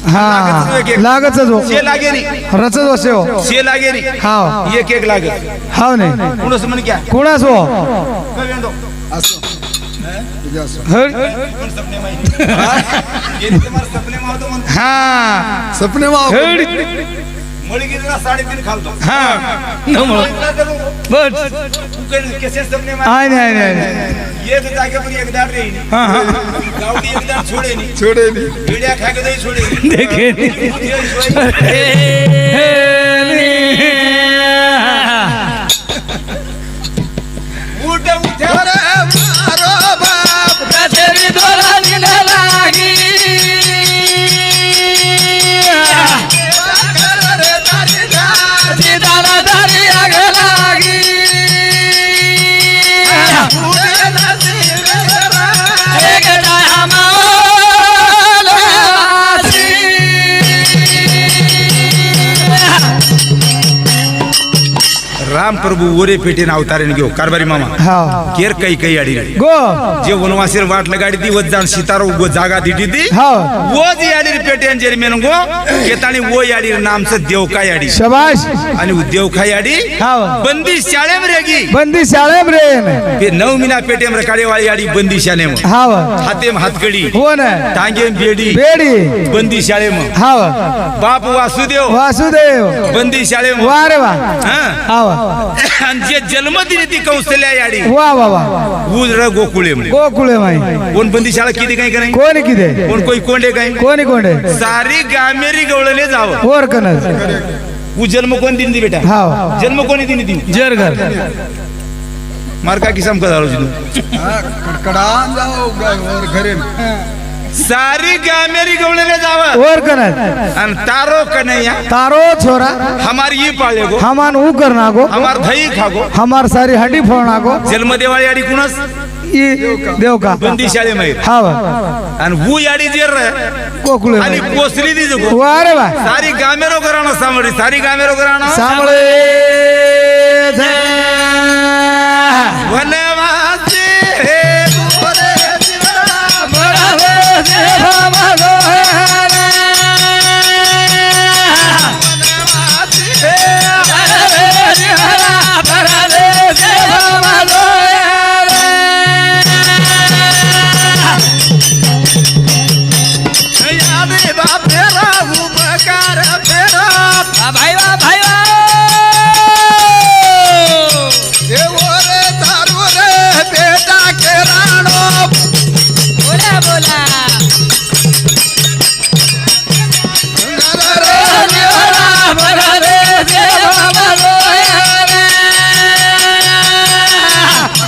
C: हाँ लागत जो
B: से लागे नी
C: रच वसे हो
B: से लागे नी
C: हाँ
B: एक लागे
C: हाँ नहीं
B: कुणस मन क्या
C: कोणा सो
D: असं तुझ्या असं.
C: हट।
B: हाँ
D: सपने माव
B: मुलगीला 3.5 खालतो
C: हाँ न बस
B: कैसे सपने में
C: आय नाही
B: एक जागे पर एक दार रही
C: हाँ हाँ
B: गावडी एक दार छोड़े नहीं
D: छोडे नी
B: भेड़िया खा के दही छोड़े नहीं
C: देखे
B: उठे उठे
D: अरे मारो बाप
C: तेरी दोलानी न लागी
D: रे तारी जा
C: दादा दारी आग लागी
D: उडे नसीब रा
C: एक डाया मावला
B: राम प्रभु ओरे पेटे अवतारेन घेऊ कारभारी मामा
C: हाँ
B: केर काही काही अडी
C: गो
B: जे वनवासीर वाट लगाडी ती वज जाण सीतारो गो जागा दिटी ती
C: हाँ
B: वो जी याडी पेटेन जेर मेन गो केतानी वो याडी नाम से देवका याडी
C: शाबाश
B: आणि देवका याडी
C: हाँ
B: बंदी शाळेम रेगी
C: बंदी शाळे ब्रेन
B: ते 9 मिना पेटेम रकाडे वाली याडी बंदी शाळेम
C: हाँ
B: हातेम हातकडी
C: हो ना
B: टांगेम बेडी
C: बेडी
B: बंदी शाळेम
C: हाँ
B: बाप वासुदेव
C: वासुदेव
B: बंदी शाळेम
C: वाह रे वाह
B: हां
C: हाँ
B: आणि जे जन्मदिनी ती कौशल्या याडी
C: वाह वाह वाह
B: उजर गोकुळेम
C: गोकुळे माई
B: कोण बंदी शाळा किती काही का नाही
C: कोणी किदे
B: कोण कोई कोंडे काही
C: कोणी कोंडे
B: सारी गामेरी गवळले जावं
C: वर कनस
B: उ जन्म कोण दिन दी बेटा
C: हाँ
B: जन्म कोणी दिन दी
C: जरगर
B: मार का किसम का झालो
D: कडकडान जाओ और घरे
B: सारी गामेरी गवळले जावं
C: वर कनस
B: आणि तारो कन्हैया
C: तारो छोरा
B: हमार ये पाळे गो
C: हमान ऊ करना गो
B: हमार दही खागो
C: हमार सारी हड्डी फोड़ना गो
B: जन्म देवाळी याडी कुणस
C: ये देव का
B: बंदी शाळे माहीत
C: हाँ
B: आणि वो याडी जेर
C: गोकुळे
B: आणि कोसली दी जगो
C: वाह रे वाह
B: सारी गामेरो घराणो सांभळी सारी गामेरो घराणो
C: सांभळे
B: वनवासी
D: ओरे ए ओरे तारू रे बेटा के राणो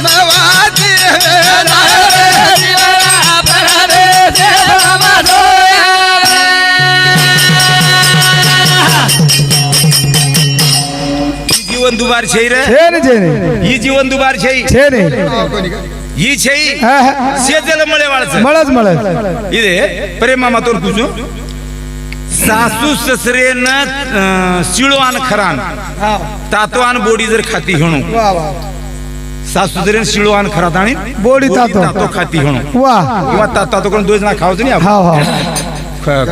D: नवाजी
B: जीवन दुबार छई रे
C: छेने
B: ही जीवन दुबार छई
C: छेने
D: कोणी का
B: ही छई
C: हाँ
B: सेजल मळे वाळच
C: मळच
B: इदे प्रेमा मातोर कुजू सासू ससरेन शिळवान खरान तातवान बोडी जर खाती म्हणू
C: वाह वाह
B: सासू ससरेन शिळवान खरात आणि
C: बोडी तातो
B: खाती म्हणू
C: वाह
B: किंवा तातो कोण दोज ना खावच नाही
C: हाँ हाँ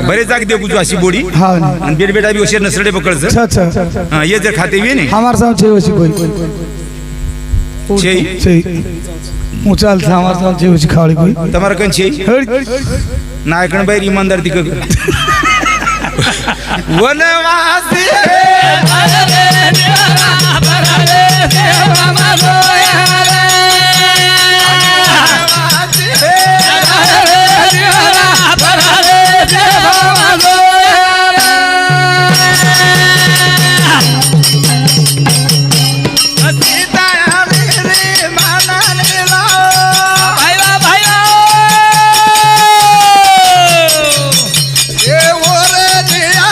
B: बरे जाग दे कुजू अशी बोडी
C: हाँ
B: आणि बेड बेटा बी ओशेर नसडे पकडच
C: अच्छा अच्छा
B: ये जर खाते वी नाही
C: हमार साथ छे वसी कोई
B: छई
C: छे मुचाल था हमार साथ छे वसी खावली कोई
B: તમારે કન છે નાયકણ ભાઈ ઈમાનદાર થી કગ વનવાસી
D: ए ओरे दिया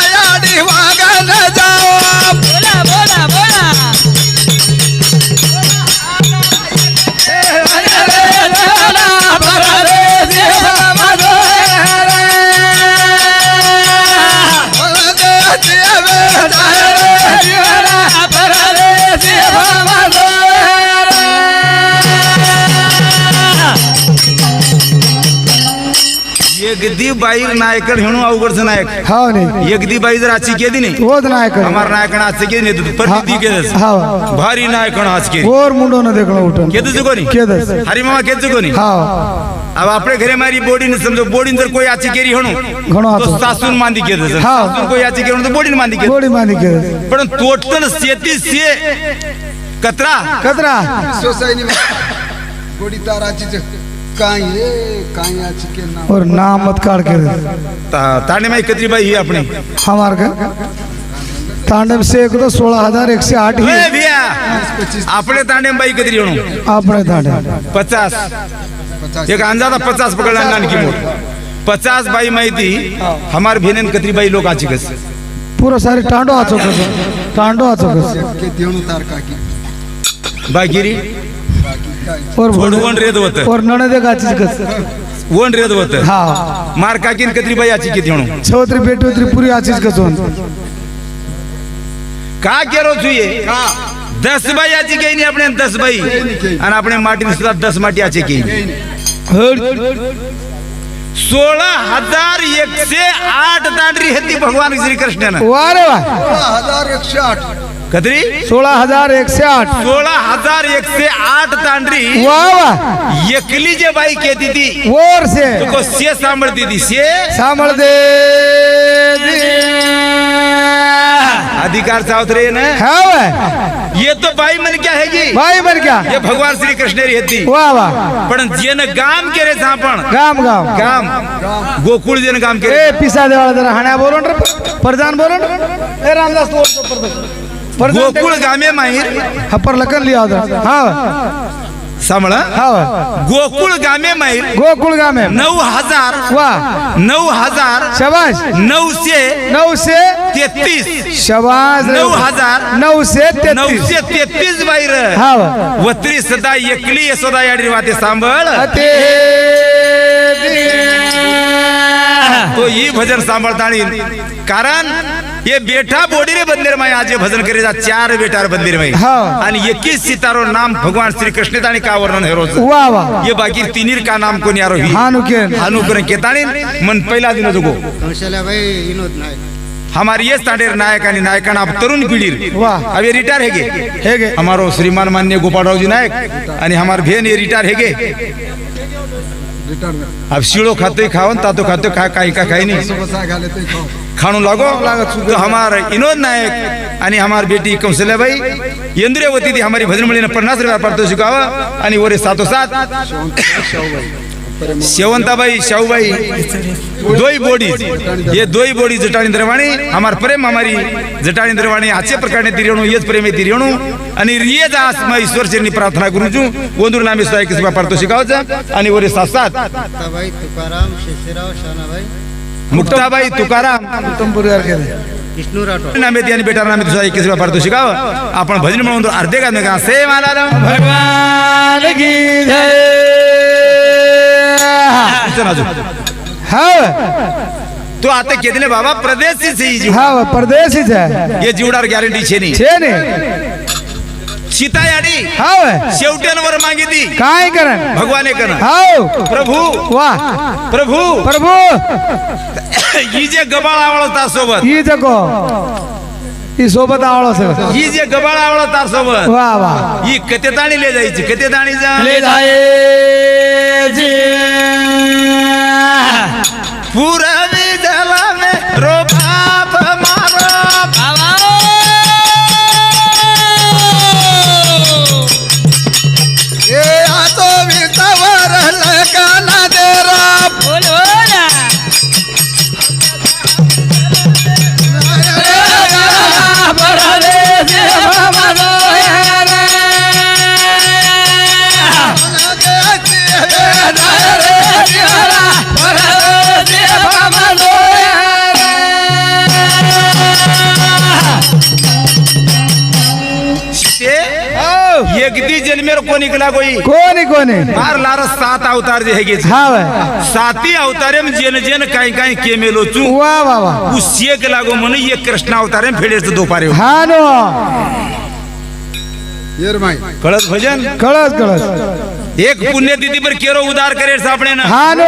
B: एकदी बाई नायकड म्हणून अवघडच नायक
C: हाव नाही
B: एकदी बाई जर आजची केली नाही
C: होत नाही काय
B: हमार नायकण आजची केली नाही परती केलंच
C: हाव
B: भारी नायकण आज केली
C: ओर मुंडो न देखणं उठून
B: केदच कोणी
C: केदस
B: हरी मामा केदच कोणी
C: हाव
B: अब अपने घरे मारी बोडी ने समझो बोडी जर कोई आची केरी हणू
C: घणो
B: तो
C: हातो
B: सासून मांदी केदस
C: हाँ.
B: सासून कोई आची केरी तो बोडी मांदी केदस
C: गोडी मानी केदस
B: पण टोटल 37 कतरा
C: कतरा
D: सोसायटी गोडी ताराची काय काय याची के नाम
C: और नाम मत काढ केदस
B: ताणे माई कतरी बाई ही अपने
C: हमार का तांडव से एक तो 16,108 ही
B: ए भैया अपने ताणे बाई कतरी हणू
C: अपने तांडव
B: 50 एक अंदाजा 50 पकडला नानकी मोठ 50 बाई माहिती हमार भेनेन कतरी बाई लोक आची कस
C: पूरा सारे टांडो आचो कस टांडो आचो कस
D: के देणू तार काकी
B: बागिरी
C: और
B: वन रेद होत
C: और नणदे गाची कस
B: वन रेद होत
C: हा
B: मार काकीन कतरी बाई आची किती हणू
C: छवत्री बेटवत्री पुरी आचीच कस होन
B: का केरो छुये 10 बाई आची केनी अपने 10 बाई आणि अपने माटी में सुद्धा 10 माटी आची केनी 16,108 दांडरी हेती भगवान श्री कृष्णानं
C: वाह रे वाह
D: 16,108
B: कतरी
C: 16,108
B: 16,108 दांडरी
C: वाह वाह
B: एकली जे बाई केती ती
C: और से
B: तुको से सांभळती ती से
C: सांभळ दे
B: अधिकार सावतरे न
C: हाव
B: ये तो बाई मन क्या है की
C: भाई मर क्या
B: ये भगवान श्री कृष्ण री हेती
C: वाह वाह
B: पण जेन गाम केरे सापण
C: गाम गाम
B: गाम गोकुळ जेन गाम केरे
C: ए पिसा देवाला जरा हाण्या बोलून रे प्रधान बोलून रे ए रामदास तो प्रधान
B: गोकुळ गामे माहीर
C: हपर लकन लिया होता हाव
B: सांभळ
C: हाव
B: गोकुळ गामे माहीर
C: गोकुळ गाम है
B: 9,000
C: वाह
B: 9,933
C: शाबाश 933 शाबाश 933
B: 933 बाहेर
C: हाव
B: वत्री सदा एकली यशोदा याडी वाते सांभळ
C: अते
B: तो ही भजन सांभळताणी कारण ये बेटा बोडी रे बंदेर माय आज ये भजन करे जा 4 बेटार बंदेर माय
C: हाँ.
B: आणि 21 सितारो नाम भगवान श्री कृष्ण ताणी का वर्णन हेरोज
C: वाह वाह
B: ये बाकी तीनीर का नाम कोणी यारो ही
C: हानुकेन
B: हानुकन केताणी मन पहिला दिन जगो
E: कौशल्याबाई विनोद नाईक
B: हमारे ये स्टार्टर नायक आणि नायकान आप तरुण पीढ़ी
C: वाह.
B: अब ये रिटायर है
C: हेगे
B: हमारो श्रीमान मान्य गोपालराव जी नायक आणि हमार भेन ये रिटायर है अब शिळो खाते खावन तातो खाते काय काय का काही नाही
D: बसा घाले ते खाओ
B: खाणू लागो तो हमार विनोद नायक आणि हमार बेटी कौशल्याबाई इंद्रियवती थी हमारी भजन मंडळीने 50 रुपया पारितोषिक शिकावा आणि वरे सातोसात शेवंताबाई शाहूबाई दोई बोडी ये दोई बोडी जटाणी द्रवाणी हमार प्रेम हमारी जटाणी द्रवाणी आचे प्रकारने तिरेणू येच प्रेम तिरेणू आणि रिये जास मैं ईश्वर चरणी प्रार्थना करू छु गोंदूर नामे सोय किसबा पारितोषिक शिकावचा आणि वरे सातसात
E: मुक्ताबाई तुकाराम शेषराव शानाबाई
B: मुक्ताबाई तुकाराम
C: तंपुरी यार केले
E: विष्णू राठोड
B: नामे आणि बेटा नामे दुसरा 21 पारितोषिक शिकाव आपण भजन म्हणून अर्धे गाणे गा से माला
C: भगवान की जय हाव
B: तो आता केदले बाबा प्रदेशी से ही
C: हाव परदेशी है
B: ये जीवडार गॅरंटी छे नाही
C: छे ने
B: सीता याडी
C: हाव
B: शेवट्यांवर मागितली
C: काय करन
B: भगवाने कन
C: हाव
B: प्रभू
C: वाह
B: प्रभू
C: प्रभू
B: ही जे गबाळ आवळता सोबत
C: ही जको ही सोबत आवळो सर
B: ही जे गबाळ आवळता सोबत
C: वाह वाह
B: ही कते ताणी ले जायची कते ताणी जा
C: ले जाए जी
B: पुरवी जला में रो बाप मारो
D: ए आतो वितावर लकाना दे राम
B: एकदी जन्मेर कोणी केला कोई
C: कोणी कोणी
B: मार लार 7 अवतार जे हेगे
C: हाव
B: 7 अवतारे में जेन जेन काय काय केमेलो चू
C: वाह वाह वाह
B: उसिये के लागो मन ये कृष्ण अवतारे में फेडेच दोपारे
C: हा नो
D: येर माई
B: कळत भजन
C: कळस कळस
B: एक पुण्यतिथि पर केरो उदार करे सापड़े ना
C: हाँ नो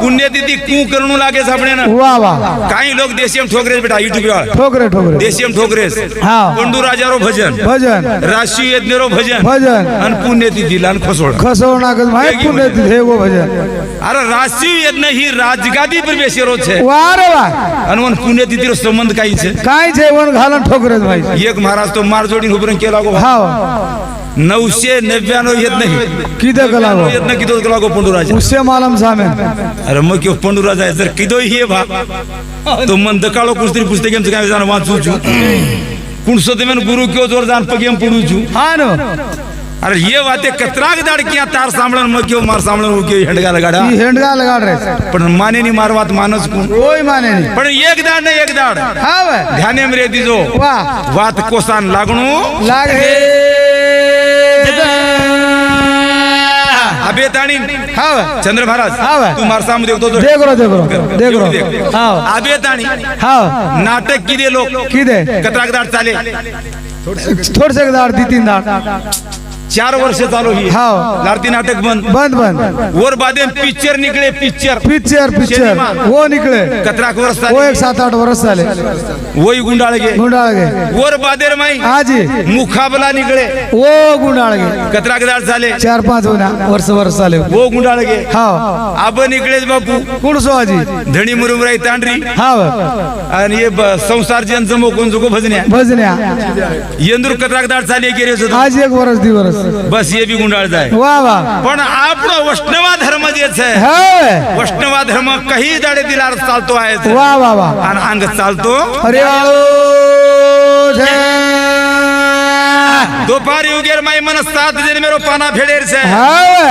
B: पुण्यतिथि कू करनु लागे सापड़े ना
C: वाह वाह
B: काही लोग देशियम ठोकरेस बेटा यूट्यूब वर
C: ठोकरे ठोकरे
B: देशियम ठोकरेस
C: हाँ
B: पंडू राजारो भजन
C: भजन
B: राष्ट्रीय यज्ञरो भजन
C: भजन
B: अन पुण्यतिथि लान खसोड
C: खसवना कद माय पुण्य तिथे वो भजन
B: अरे राष्ट्रीय यज्ञ ही राजगादी पर बेसेरो छे
C: वाह रे वाह
B: अन वन पुण्यतिथिरो संबंध काही छे
C: काय छे वन घालन ठोकरे भाई
B: एक महाराज तो मार जोडीन उभरण केला गो
C: हाँ
B: 999 यज्ञ ही
C: किती कलागो
B: यज्ञ कितो कलागो पंडू राजा
C: उससे मालूम सामे
B: अरे मग क्यों पंडू राजा है जर किदो ही भा तो मन दकाळो कुस्त्री पुस्तक एम काय जान वाचू छु कुणसो ते मन गुरु क्यों जोर जान पगेम पडू छु
C: हाँ नो
B: अरे ये बातें कतराग दाड़ किया तार सामळन मग क्यों मार सामळन हो क्यों हेंडगा लगाडा
C: ये हेंडगा लगा रहे
B: पण माने नी मार बात मानस कोण
C: कोई माने नहीं
B: पण एक दाड ने एक दाड
C: हाँ भाई
B: ध्याने में रे दीजो
C: वाह
B: बात कोसान लागणू
C: लाग हे
B: अबे ताणी
C: हाँ भाई
B: चंद्र महाराज
C: हाँ भाई
B: तू मार सामने देखतो तो
C: देख रो देख रो हाँ
B: अबे ताणी
C: हाँ
B: नाटक किदे लोक
C: किदे
B: कतराग दाड चाले
C: थोड़ से दाड़ दी तीन दाड़
B: 4 वर्ष चालू ही
C: हाँ
B: लारती नाटक बंद
C: बंद बंद
B: और बादे पिक्चर निकले पिक्चर
C: पिक्चर पिक्चर वो निकले
B: कतराक वर्ष
C: वो एक 7-8 वर्ष साले
B: वही गुंडाळ गे
C: गुंडाळ गे
B: और बादेर माई
C: हाँ जी
B: मुखाबला निकले
C: वो गुंडाळ गे
B: कतराक दाड झाले
C: 4-5 वर्ष साले
B: वो गुंडाळ गे
C: हाँ
B: अब निकले बापू
C: कुणसो आजी
B: धणी मुरुमराई तांडरी
C: हाँ
B: आणि ये संसार जन जमो कोण जुगो भजन्या
C: भजन्या
B: यंदूर कतराक दाड झाले गेरे
C: आज एक वर्ष दी वर्ष
B: बस ये भी गुंडाळ जाय
C: वाह वाह
B: पण आपलो वैष्णवा धर्म जे छे
C: है
B: वैष्णवा धर्म काही दाडे दिलार चालतो आहे
C: वाह वाह वाह
B: आणि अंग चालतो
C: अरे
B: दोपारी उगेर माई मन 7 दिन मेरो पाना फेडेर छे
C: हाँ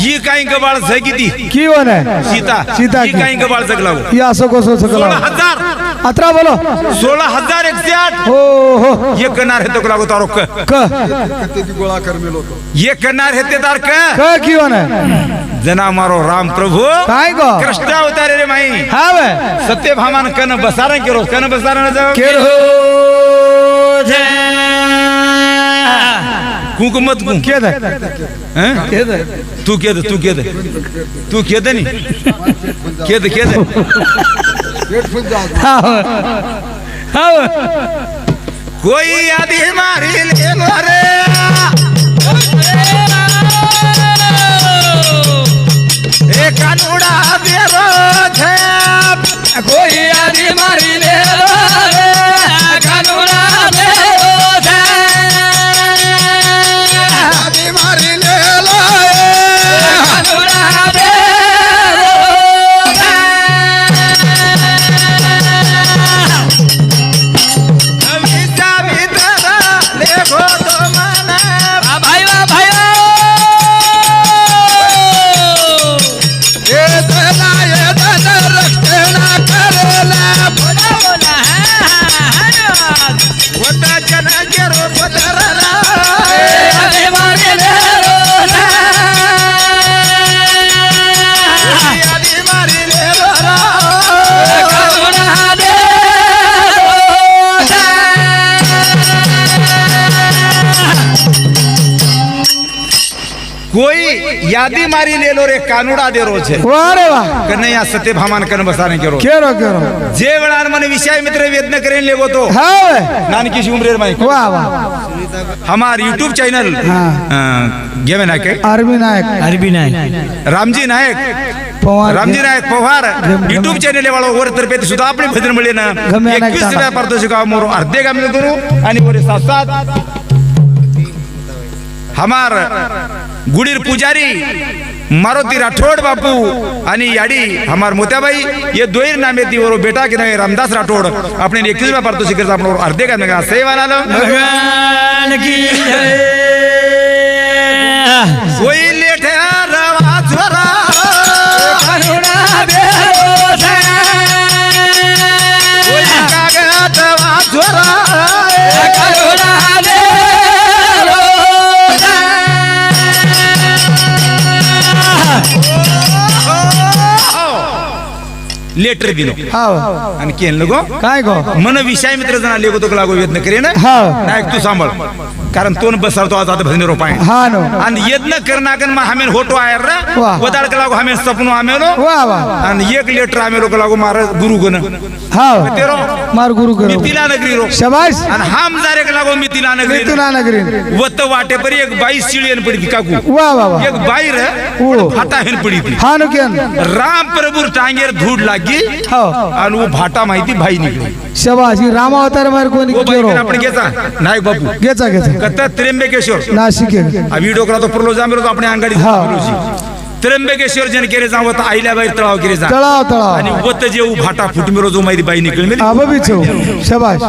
B: ये काही गबाळ छे किती
C: की वन है
B: सीता
C: सीता
B: ये
C: की
B: काही गबाळ जगलाव
C: या असो कसो सकला
B: 16000
C: अतरा बोलो
B: 16108
C: हो हो
B: ये कनार है तो लागो तारो क
D: कत्ते दी गोळा कर मेलो तो
B: ये कनार है ते तार क
C: की वन है
B: जना मारो राम प्रभु
C: काय गो
B: कृष्ण अवतारे रे माई
C: हाँ वे
B: सत्य भामान कन बसारण केरो कन बसारण जाओ
C: केर हो जे
B: कुंकुमत कुं
C: के दे
B: हैं
C: के दे
B: तू के दे नहीं के दे
D: पेट फुल जा
C: हाँ हाँ
B: कोई आदि मारी ले रे ए कानूड़ा बेरो छे
C: कोई आदि मारी ले रे कानूना बेरो छे
D: आदि मारी ले लो
C: कानूना बेरो
B: अविसा भीतर देखो तो मना
C: भाई
D: ये दना रखना करेला
B: होता जन केरो पदरला
C: आदि मारी ले
B: आदि मारी ले रो
C: कानूना बेरो
B: कोई यादी मारी ले लो रे कानूड़ा दे रो छे
C: वाह रे वाह
B: कन्हैया सत्य भामान कन बसाने केरो
C: केरो
B: जे वेळार मन विषय मित्र वेदन करेन लेगो तो
C: हाँ
B: नानकी उम्रेर माई
C: वाह वाह
B: हमार यूट्यूब चैनल गेवे ना के
C: आरबी नायक
B: रामजी नायक
C: पवार
B: रामजी नायक पवार यूट्यूब चॅनल वाळो वर तर्फे सुद्धा आपले भजन मिळे ना
C: गम्या नायक
B: 21 व्या पारितोषिक मोर अर्धे गामिल करू आणि वर साथ साथ हमार गुडीर पुजारी मारुती राठोड बापू आणि याडी हमार मोत्याबाई ये दोई नामे ती वरो बेटा के नामे रामदास राठोड अपने 21 व्या पारितोषिक आपण अर्धे गामिल का सेवा आलो
C: भगवान की जय
B: कोई लेठे रवा छोरा
C: कानूना बेरो छे
B: कोई कागज वा छोरा
C: कानूना बेरो
B: लेटर दिलो
C: हाव
B: आणि केन लगो
C: काय गो
B: मन विषय मित्र जना लेगो तो लागो यत्न करेन
C: हाव
B: नाही तू सांभाळ कारण तोन बसवतो आज आता भजने रोपाय
C: हा नो
B: आणि यत्न करनाकन मा हमें होटो आयर रे
C: वाह.
B: वदाळ के लागो हमें सपनो आमेलो
C: वा वा
B: आणि एक लेटर आमेलो के लागो मार गुरु गन
C: हाव
B: तेरो
C: मार गुरु करो
B: मिथिला नगरी रो
C: शाबाश
B: आणि हम जारे के लागो मिथिला नगरी
C: मिथुना नगरी
B: वत वाटे पर एक बाई सिळीन पडी काकू
C: वा वा वा
B: एक बाई रे
C: ओ.
B: फाटा हेन पडी थी
C: हा नो केन
B: राम प्रभु टांगेर धूड लागी
C: हाव
B: आणि वो भाटा माहिती भाई निकली
C: शाबाश ही राम अवतार मार कोणी
B: वो बाई
C: केरो
B: आपण घ्यायचा नाही बापू
C: घेचा घेचा
B: कत्ता त्र्यंबकेश्वर
C: नाशिक आहे.
B: अभी डोकरा तो पुरलो जामेरो तो अपने अंगाडी
C: हा.
B: त्र्यंबकेश्वर जन केरे जावत आईला बाई तळाव केरे जा
C: तळाव तळाव
B: आणि वत जे भाटा फुटमेरो जो माहिती बाई निकली मेली
C: आबा बिचो शाबाश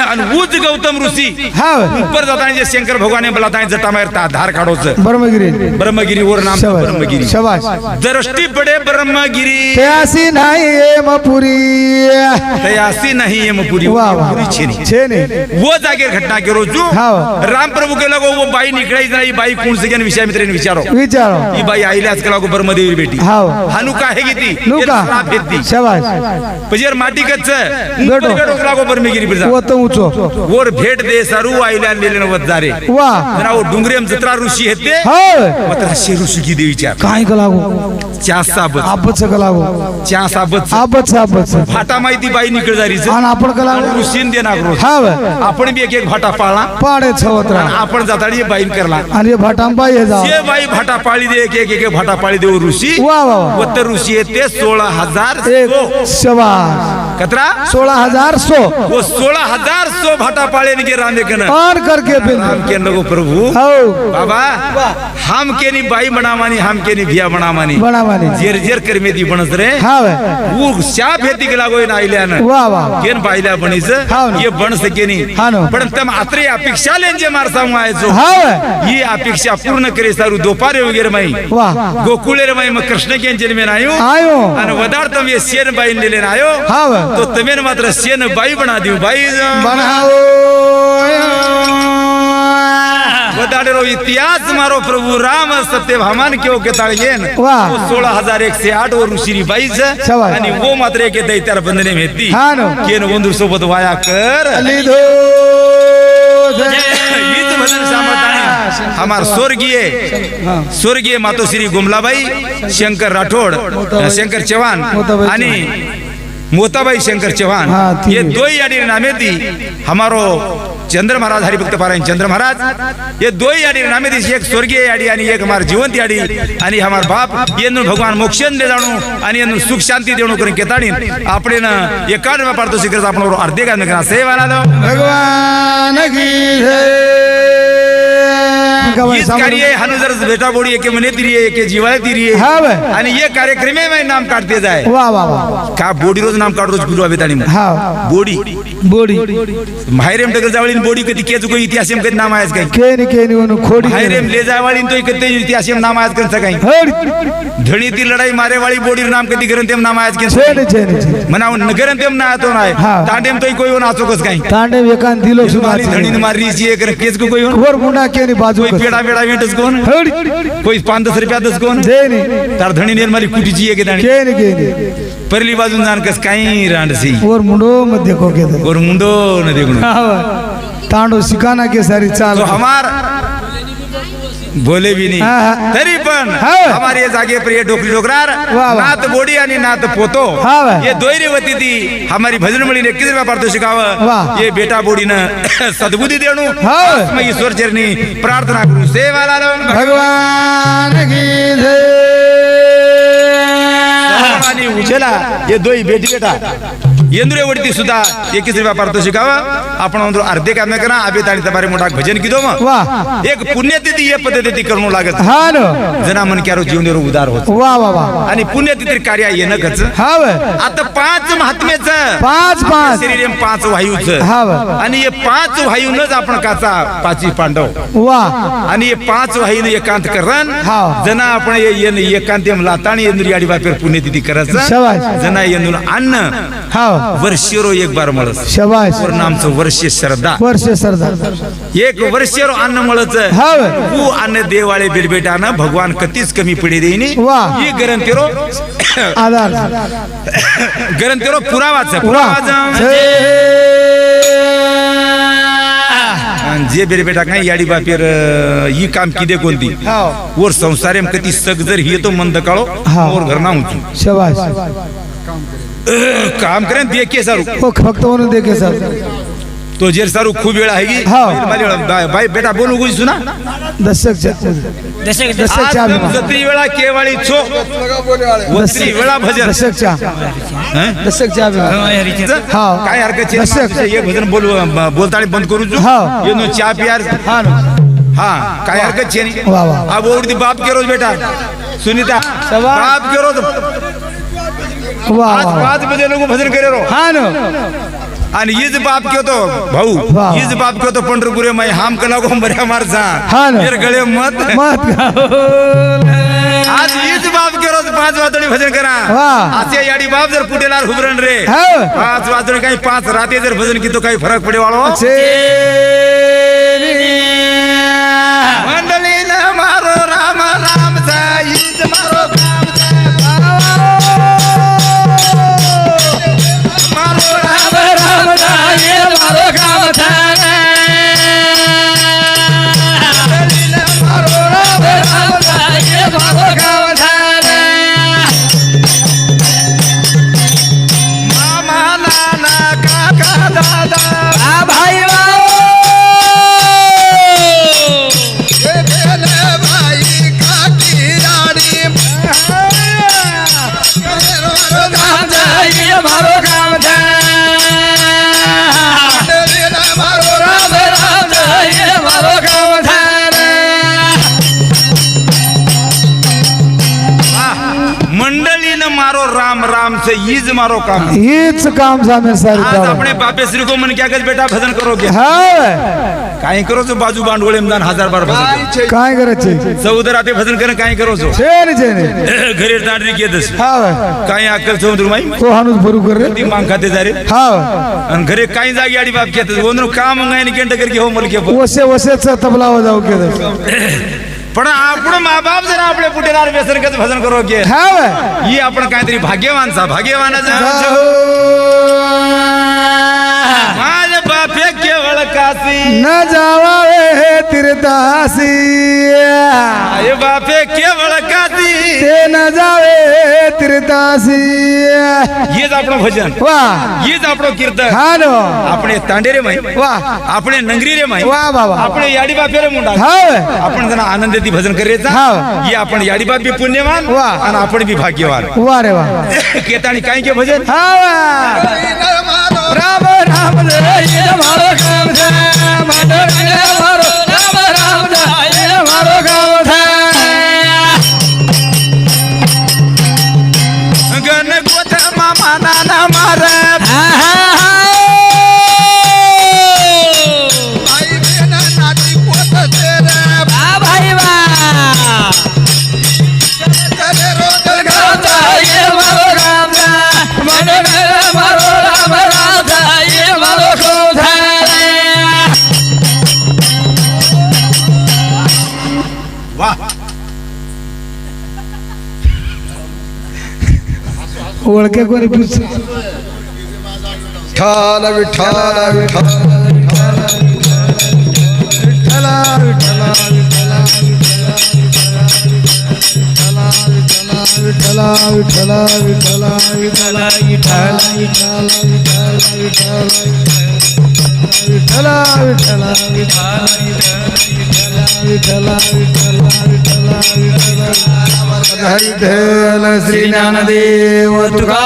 B: आणि उज गौतम ऋषी
C: हाव
B: ऊपर जाताना जे शंकर भगवाने बलाताय जटा मारता धार काढोच
C: ब्रह्मगिरी
B: ब्रह्मगिरी वर नाम
C: शाबाश
B: ब्रह्मगिरी
C: शाबाश
B: दृष्टी पडे ब्रह्मगिरी
C: त्यासी नाही एमपुरी
B: तयासी नहीं ये पुरी
C: वा वा
B: पुरी छेनी
C: छेने
B: वो जागे घटना के रोजू
C: हाव
B: राम प्रभु के लगो वो बाई निकळाई नाही बाई कोण से ज्ञान विषय मित्र विचारो
C: विचारो
B: ही बाई आईलाच के लगो ब्रह्मदेवी बेटी
C: हाव
B: हानु का है ती
C: नुका शाबाश
B: पजेर माटी कच्च
C: गडो.
B: गडो लागो ब्रह्मगिरी पर जा
C: वो तो ऊंचो
B: वर भेट दे सारू आईला लेले वत जारे
C: वा
B: जना वो डुंगरेम जत्रा ऋषी हेते
C: हाव
B: मत शे ऋषी की देवीच्या
C: काय कलागो
B: चासाबत
C: आबच कलागो
B: चासाबत
C: आबच
B: फाटा माहिती बाई निकळ जारी
C: आणि आपण कलागो
B: ऋषीन देना करो
C: हाव
B: आपण बी एक एक भाटा पाळला
C: पाडे छवत्रा
B: आणि आपण जाताडी बाईन करला
C: आणि हे भाटांबा हे जाव
B: जे बाई भाटा पाळी दे एक भाटा पाळी देऊ ऋषी
C: वा वा वा
B: वत्तर ऋषी येते 16,000
C: एक शाबाश
B: कतरा
C: 16,100
B: वो 16,100 भाटा पाळे ने रांदे कन
C: और करके बिल
B: हम के लगो प्रभु
C: हो
B: बाबा हम के नी बाई बनावानी हम के नी भिया बनावानी
C: बनावानी
B: जेर जेर कर मेदी बनस रे
C: हाव
B: वो शा भेती के लागो ना आइल्यान
C: वा वा
B: केन बाईला बनीस
C: हाव ना.
B: ये बन सके नी
C: हा ना.
B: पण तम अत्रे अपेक्षा लेन जे मारसा आयचो
C: हाव
B: ही अपेक्षा पूर्ण करे सारू दोपारे वगैरे माई
C: वा
B: गोकुळे माई मग कृष्ण के जन्म में आयो
C: आयो
B: आणि वदार्थम ये सेन बाई लेले आयो
C: हाव
B: तो तमेन मात्र सेन बाई बना दियो बाई
C: बनाओ
B: वदाडरो इतिहास मारो प्रभु राम सत्यभामान क्यों के ताळगेन
C: वाह.
B: 16,108 वर ऋषी बाईच
C: शाबास.
B: आणि वो मात्र एक दैत्यार बंधने मेती
C: हा ना.
B: केन बंधू सोबत वाया कर
C: लिधो
B: हीच भजन सांभळताना हमार स्वर्गीय मातोश्री गुमलाबाई शंकर राठोड शंकर चव्हाण
C: मोताबाई
B: आणि मोताबाई शंकर चव्हाण
C: हाँ, ठीक
B: ये
C: है.
B: दो याडी नामे थी हमारो चंद्र महाराज हरिभक्त पारायण चंद्र महाराज ये दो याडी नामे थी एक स्वर्गीय याडी आणि एक हमार जीवंत याडी आणि हमार बाप येनु भगवान मोक्षन दे जाणू आणि येनु सुख शांती देणू करून केताडी आपले न एकाड पाडतो शिखर आपण अर्धे काम करा सेवा आलो
C: भगवान की
B: इस कार्य हनुजर बेटा बोड़ी के मने तिरी है के जीवाय तिरी है
C: हाव
B: आणि ये कार्यक्रम में नाम काटते जाए
C: वा वा वा
B: का बोडी रोज नाम काढतो गुरु अबेतानी
C: हाव
B: बोडी
C: बोडी
B: मायरेम टगल जावळीन बोडी कधी केज कोई इतिहास में कधी नाम आयस काय
C: केनी वनु खोडी
B: मायरेम ले जावळीन तो कधी इतिहास में नाम आयस कंस काय
C: हड
B: धणी ती लढाई मारे वाली बोडी नाम कधी ग्रंथेम नाम आयस कंस
C: छेने
B: मनाव नगरंतेम ना तो नाही
C: हाँ.
B: तांडेम तो कोई नाचो कस काय
C: तांडे वेकान दिलो
B: मारी
C: सुना
B: धणी मारी सी एक केज को कोई
C: वर मुंडा केनी बाजू
B: कोई पेड़ा पेड़ा वेटस कोण
C: हड
B: कोई 5-10 रुपया दस कोण
C: देनी
B: तार धणी नेल मारी कुटीची एक दाणी
C: केनी
B: परली बाजून जाण कस काही रांडसी
C: वर मुंडो मध्य को के
B: और मुंडो न देखणं
C: हाव तांडो सिकाना के सारी चाल
B: तो हमार बोले भी नहीं
C: हाँ.
B: तरी पण
C: हाँ.
B: हमारे जागे पर ये डोकरी डोकरार
C: वाह.
B: नात बोडी आणि नात पोतो
C: हाँ.
B: ये दोयरी वती थी हमारी भजन मळी ने किती व्यापार तो शिकाव
C: वाह.
B: ये बेटा बोडी न सद्बुद्धी देणू
C: हाँ.
B: मैं ईश्वर चरणी प्रार्थना करू सेवा लालो
C: भगवान की
B: आणि उचला ये दोई बेटी बेटा येंद्रे वडती सुद्धा एकच व्यापार तो शिकावा आपण म्हणतो अर्धे काम करा आबे ताणी तबारे मोठा भजन किदो मग
C: वाह
B: एक पुण्यतिथी ये पद्धती करणू लागत
C: हा न
B: जना मन क्यारो जीवन उदार होत
C: वा वा वा
B: आणि पुण्यतिथी कार्य येणं कच
C: हाव
B: आता 5 महात्मेच
C: पाच
B: शरीर 5 वायूच
C: हाव
B: आणि हे 5 वायूनच आपण काचा 5 पांडव
C: वा
B: आणि हे 5 वायून एकांत करण
C: हाव.
B: जना आपण एकांत लाताणी येंद्री आडी बापेर पुण्यतिथी करायचं
C: शाबास.
B: जना येंदून अन्न
C: हाव
B: वर्षेरो एक बार मळस
C: शाबाश
B: और नामचं वर्ष श्रद्धा
C: वर्ष सरदार
B: एक वर्षेरो अन्न मळच
C: हाव
B: तू अन्न देवाळे बिलबेटानं भगवान कधीच कमी पडी देईनी
C: वाह.
B: ही गरंतेरो
C: आधार
B: गरम तेरो पुरावाच जे बेरे बेटा काय याडी बापेर ही काम किदे कोणती वर संसारेम कधी सग जर ही तो मंद काळो और घर ना होतो
C: शाबाश
B: काम करेन देखे सारू
C: वो फक्त म्हणून देखे सर
B: तो जेर सारू खूप वेळ आहे की बाई बेटा बोलू गुई सुना
C: दशकच्या
B: जत्री वेळा केवाळी छो वत्री वेळा भजन
C: दशकच्या हा
B: काय हरकत
C: दशक.
B: एक भजन बोलताळे बंद करू ये नो चा प्यार हाँ काय हरकत छे नहीं
C: वाह, वाह.
B: अब और दी बाप के रोज बेटा सुनीता
C: शाबाश.
B: बाप के रोज
C: वाह
B: आज
C: वाह
B: 5 बजे लोग भजन करे रो
C: हा ना
B: आणि हीच बाप के तो भाऊ
C: वाह.
B: हीच बाप के तो पंढरपुरे मै हम कला को बऱ्या मारचा
C: हा ना.
B: मेरे गळे मत
C: मत
B: आज हीच बाप के रोज 5 वाजता भजन करा
C: वाह.
B: आते याडी बाप जर पुटेलार हुबरन रे
C: हा.
B: 5 वाजता काही 5 राते जर भजन की तो काही फरक पडे वाळो मंडली न मारो राम राम सा हीच मारो काम सा मारो राम राम सा ये मारो काम सा मंडली न मारो राम राम सा ये मारो काम सा मामा नाना काका दादा
C: भाई
B: मारो काम था मारो राम राम ये मारो काम था मंडली न मारो राम राम से ईज मारो काम
C: हीच काम सामे सारी
B: आज अपने बापे श्री को मन क्या कर बेटा भजन करोगे
C: हा
B: काय करो जो बाजू बांडवळे में 1000 बार भजन
C: काय करायचे
B: चौदर आते भजन करन काय करो जो
C: छेने
B: घरे तांडरी केदस
C: हा
B: काय अक्कल समुद्र माई
C: तो हानुस भरू कर रे
B: ती मांग खाते जारे
C: हा
B: आणि घरे काही जागी आडी बाप घेतात वंदन काम गायन केंट करके हो मल के
C: वसे वसेच तबला जाऊ के
B: पण आपण माँ बाप जर आपले पुटेदार व्यसन कच भजन करो के
C: हा
B: ही आपण काहीतरी भाग्यवानचा भाग्यवानाचा माझे बापे केवळ काशी
C: न जावावे तीर्थासी
B: ये बापे केवळ काशी
C: ते न जावे तीर्थासी
B: हेच आपलं भजन
C: वाह
B: हेच आपलं कीर्तन
C: हा नो
B: આપણે તાંડે રે માઈ
C: वाह
B: આપણે નંગરી રે માઈ
C: वाह बाबा
B: આપણે યાડી બાપે રે મુંડા
C: हा
B: आपण जण आनंदाती भजन करायचा
C: हा.
B: ही आपण याडी बाप बी पुण्यवान
C: वाह.
B: आणि आपण बी भाग्यवान
C: वाह रे वाह
B: केतानी काय के भजन
C: हा राम राम ये मारो काम था मारो राम राम ये मारो काम था
B: गण गोत मामा नाना मार भाई बहन नाती पोत तेरे
C: भाई
B: करे रोज
C: गाता ये मारो काम था मारो राम राम ये मारो काम था
B: वाह
C: ओळखे कोणी पूछ
D: विठ्ठल विठ्ठल विठ्ठल
C: श्री ज्ञानदेव तुकाराम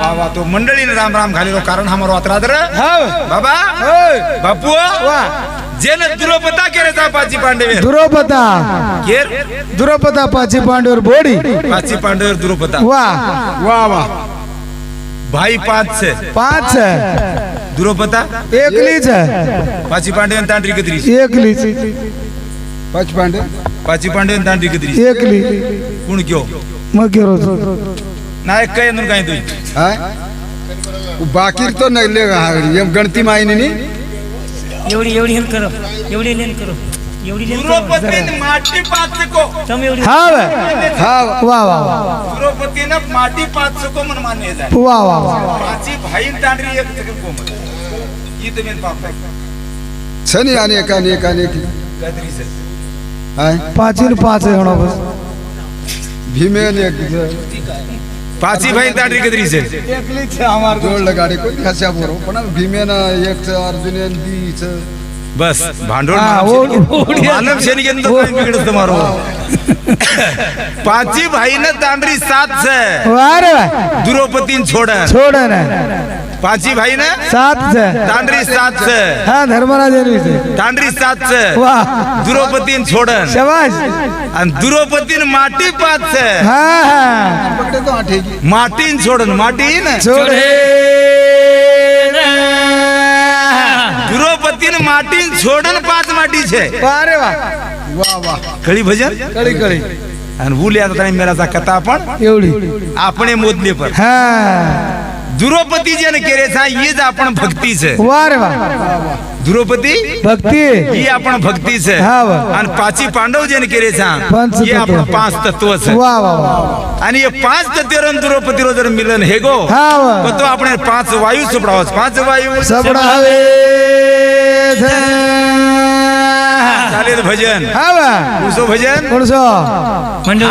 B: वाह वाह तो मंडळीने राम राम घालेलो कारण हमारो अत्रादर बाबा बापू जेन दुरोपता केरे ता पाची पांडवे
C: दुरोपता
B: केर
C: दुरोपता पाची पांडवर बोडी
B: पाची पांडवे दुरोपता
C: वाह
D: वाह वाह
B: भाई 5 છે
C: 5 છે
B: दुरोपता
C: एकली છે
B: पाची पांडवे तांड्री कदरी
C: एकली
D: पाच पांडे
B: पाची पांडवे तांड्री कदरी
C: एकली
B: कोण क्यो
C: मग केरो
B: नायक काय नन काय तुई
D: हाँ? बाकी तो नहीं लेगा ये गणती मायने नहीं
F: एवढी एवढी हेल्प करो एवढी हेल्प करो
B: द्रौपदीन माटी पाचको
C: हा वे.
D: हा
C: वा वा वा
B: द्रौपदीनं माटी पाचको म्हणून मान्य आहे
C: वा वा वा
B: माझी भाई तांडरी एक सेकंड कोमल इथं मी पाप
D: छनी अनेक अनेक अनेक
B: गदरी सर
D: हाय
C: 5 आणि 5 आहे म्हणा बस.
D: भीमे अनेक
B: पाची भाई तांडरी गदरी सर
D: जोडलं गाडी कोणी हस्या बोरो पण भीमेनं एक अर्जुन दीच
B: बस भांडोळ
C: हा,
B: मानव शनी के अंदर काही बिगड़त तुम्हारो पाची भाई ने तांडरी 7 से
C: वा रे वा.
B: द्रौपदीन छोड़न
C: छोड ना
B: पाची भाई ने
C: 7 से
B: तांडरी 7 से
C: हा धर्मराज यांनी
B: तांडरी 7 से
C: वा
B: द्रौपदीन छोड़न
C: शाबाश
B: आणि द्रौपदीन माटी 5 से
C: हा हा
D: पकडे तो आठेगी
B: माटीन छोड़न माटीन
C: छोडे
B: द्रौपदीन माटीन छोड़न 5 माटी छे
C: वा रे वा
D: वा वा
B: कळी भजन
C: कळी कळी
B: आणि भूल आता नाही मेराचा कथा आपण
C: एवढी
B: आपणे मोदले पर
C: हा
B: द्रौपदी जन केरे था ये ज आपण भक्ती से
C: वा रे वा
B: द्रौपदी
C: भक्ती
B: ये आपण भक्ती से
C: हा वा.
B: आणि पाची पांडव जन केरे था
C: पंच
B: ये आपण
C: तत्व.
B: 5 तत्व से
C: वा वा वा
B: आणि ये 5 तत्व द्रौपदी रो जर मिलन हे गो
C: हा वा
B: तो तो आपण 5 वायू सुपडावस 5 वायू
C: सबडा हवे
B: चालेल भजन
C: हा वा
B: उसो भजन
C: कोणसो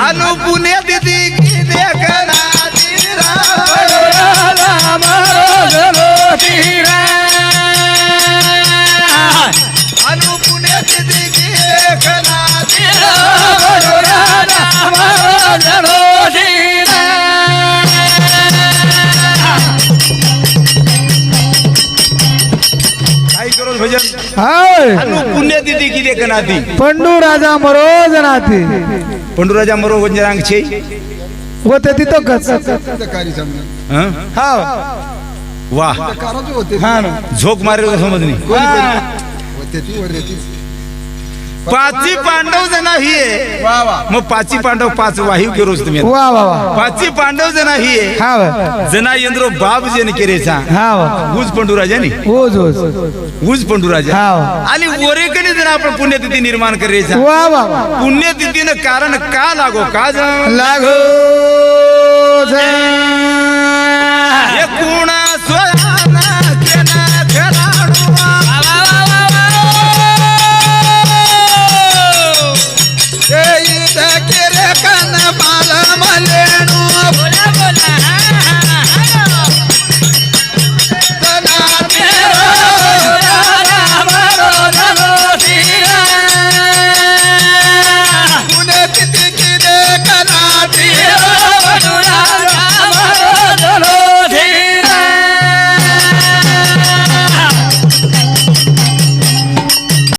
B: आनु पुण्य दिदी की देखना आनु पुण्य दिदी की देखना काय करो भजन
C: हाय
B: आनु पुण्य दिदी की देखना ती
C: पंडू राजा मरोज नाती
B: पंडुराजा मरो वंजरांग छे
C: होते तिथं कच
D: कारी समजा
B: हं?
C: हा
B: वाह
D: काराचे होते
C: हा ना
B: झोक मारे समजनी
D: होते ती वर येते
B: पाची पांडव जना ही आहे
D: वा वा
B: मग पाची पांडव 5 वाहिव केरोस तुम्ही
C: वा वा वा
B: पाची पांडव जना ही आहे
C: हा वा
B: जना यंद्रो बाप जन केरेचा
C: हा वा
B: उज पंडुराजा नी
C: ओज ओज
B: उज पंडुराजा
C: हा वा
B: आणि वरेकने जर आपण पुण्यतिथी निर्माण करायचा
C: वा वा वा
B: पुण्यतिथीनं कारण का लागो का जा
C: लागो
B: एकूण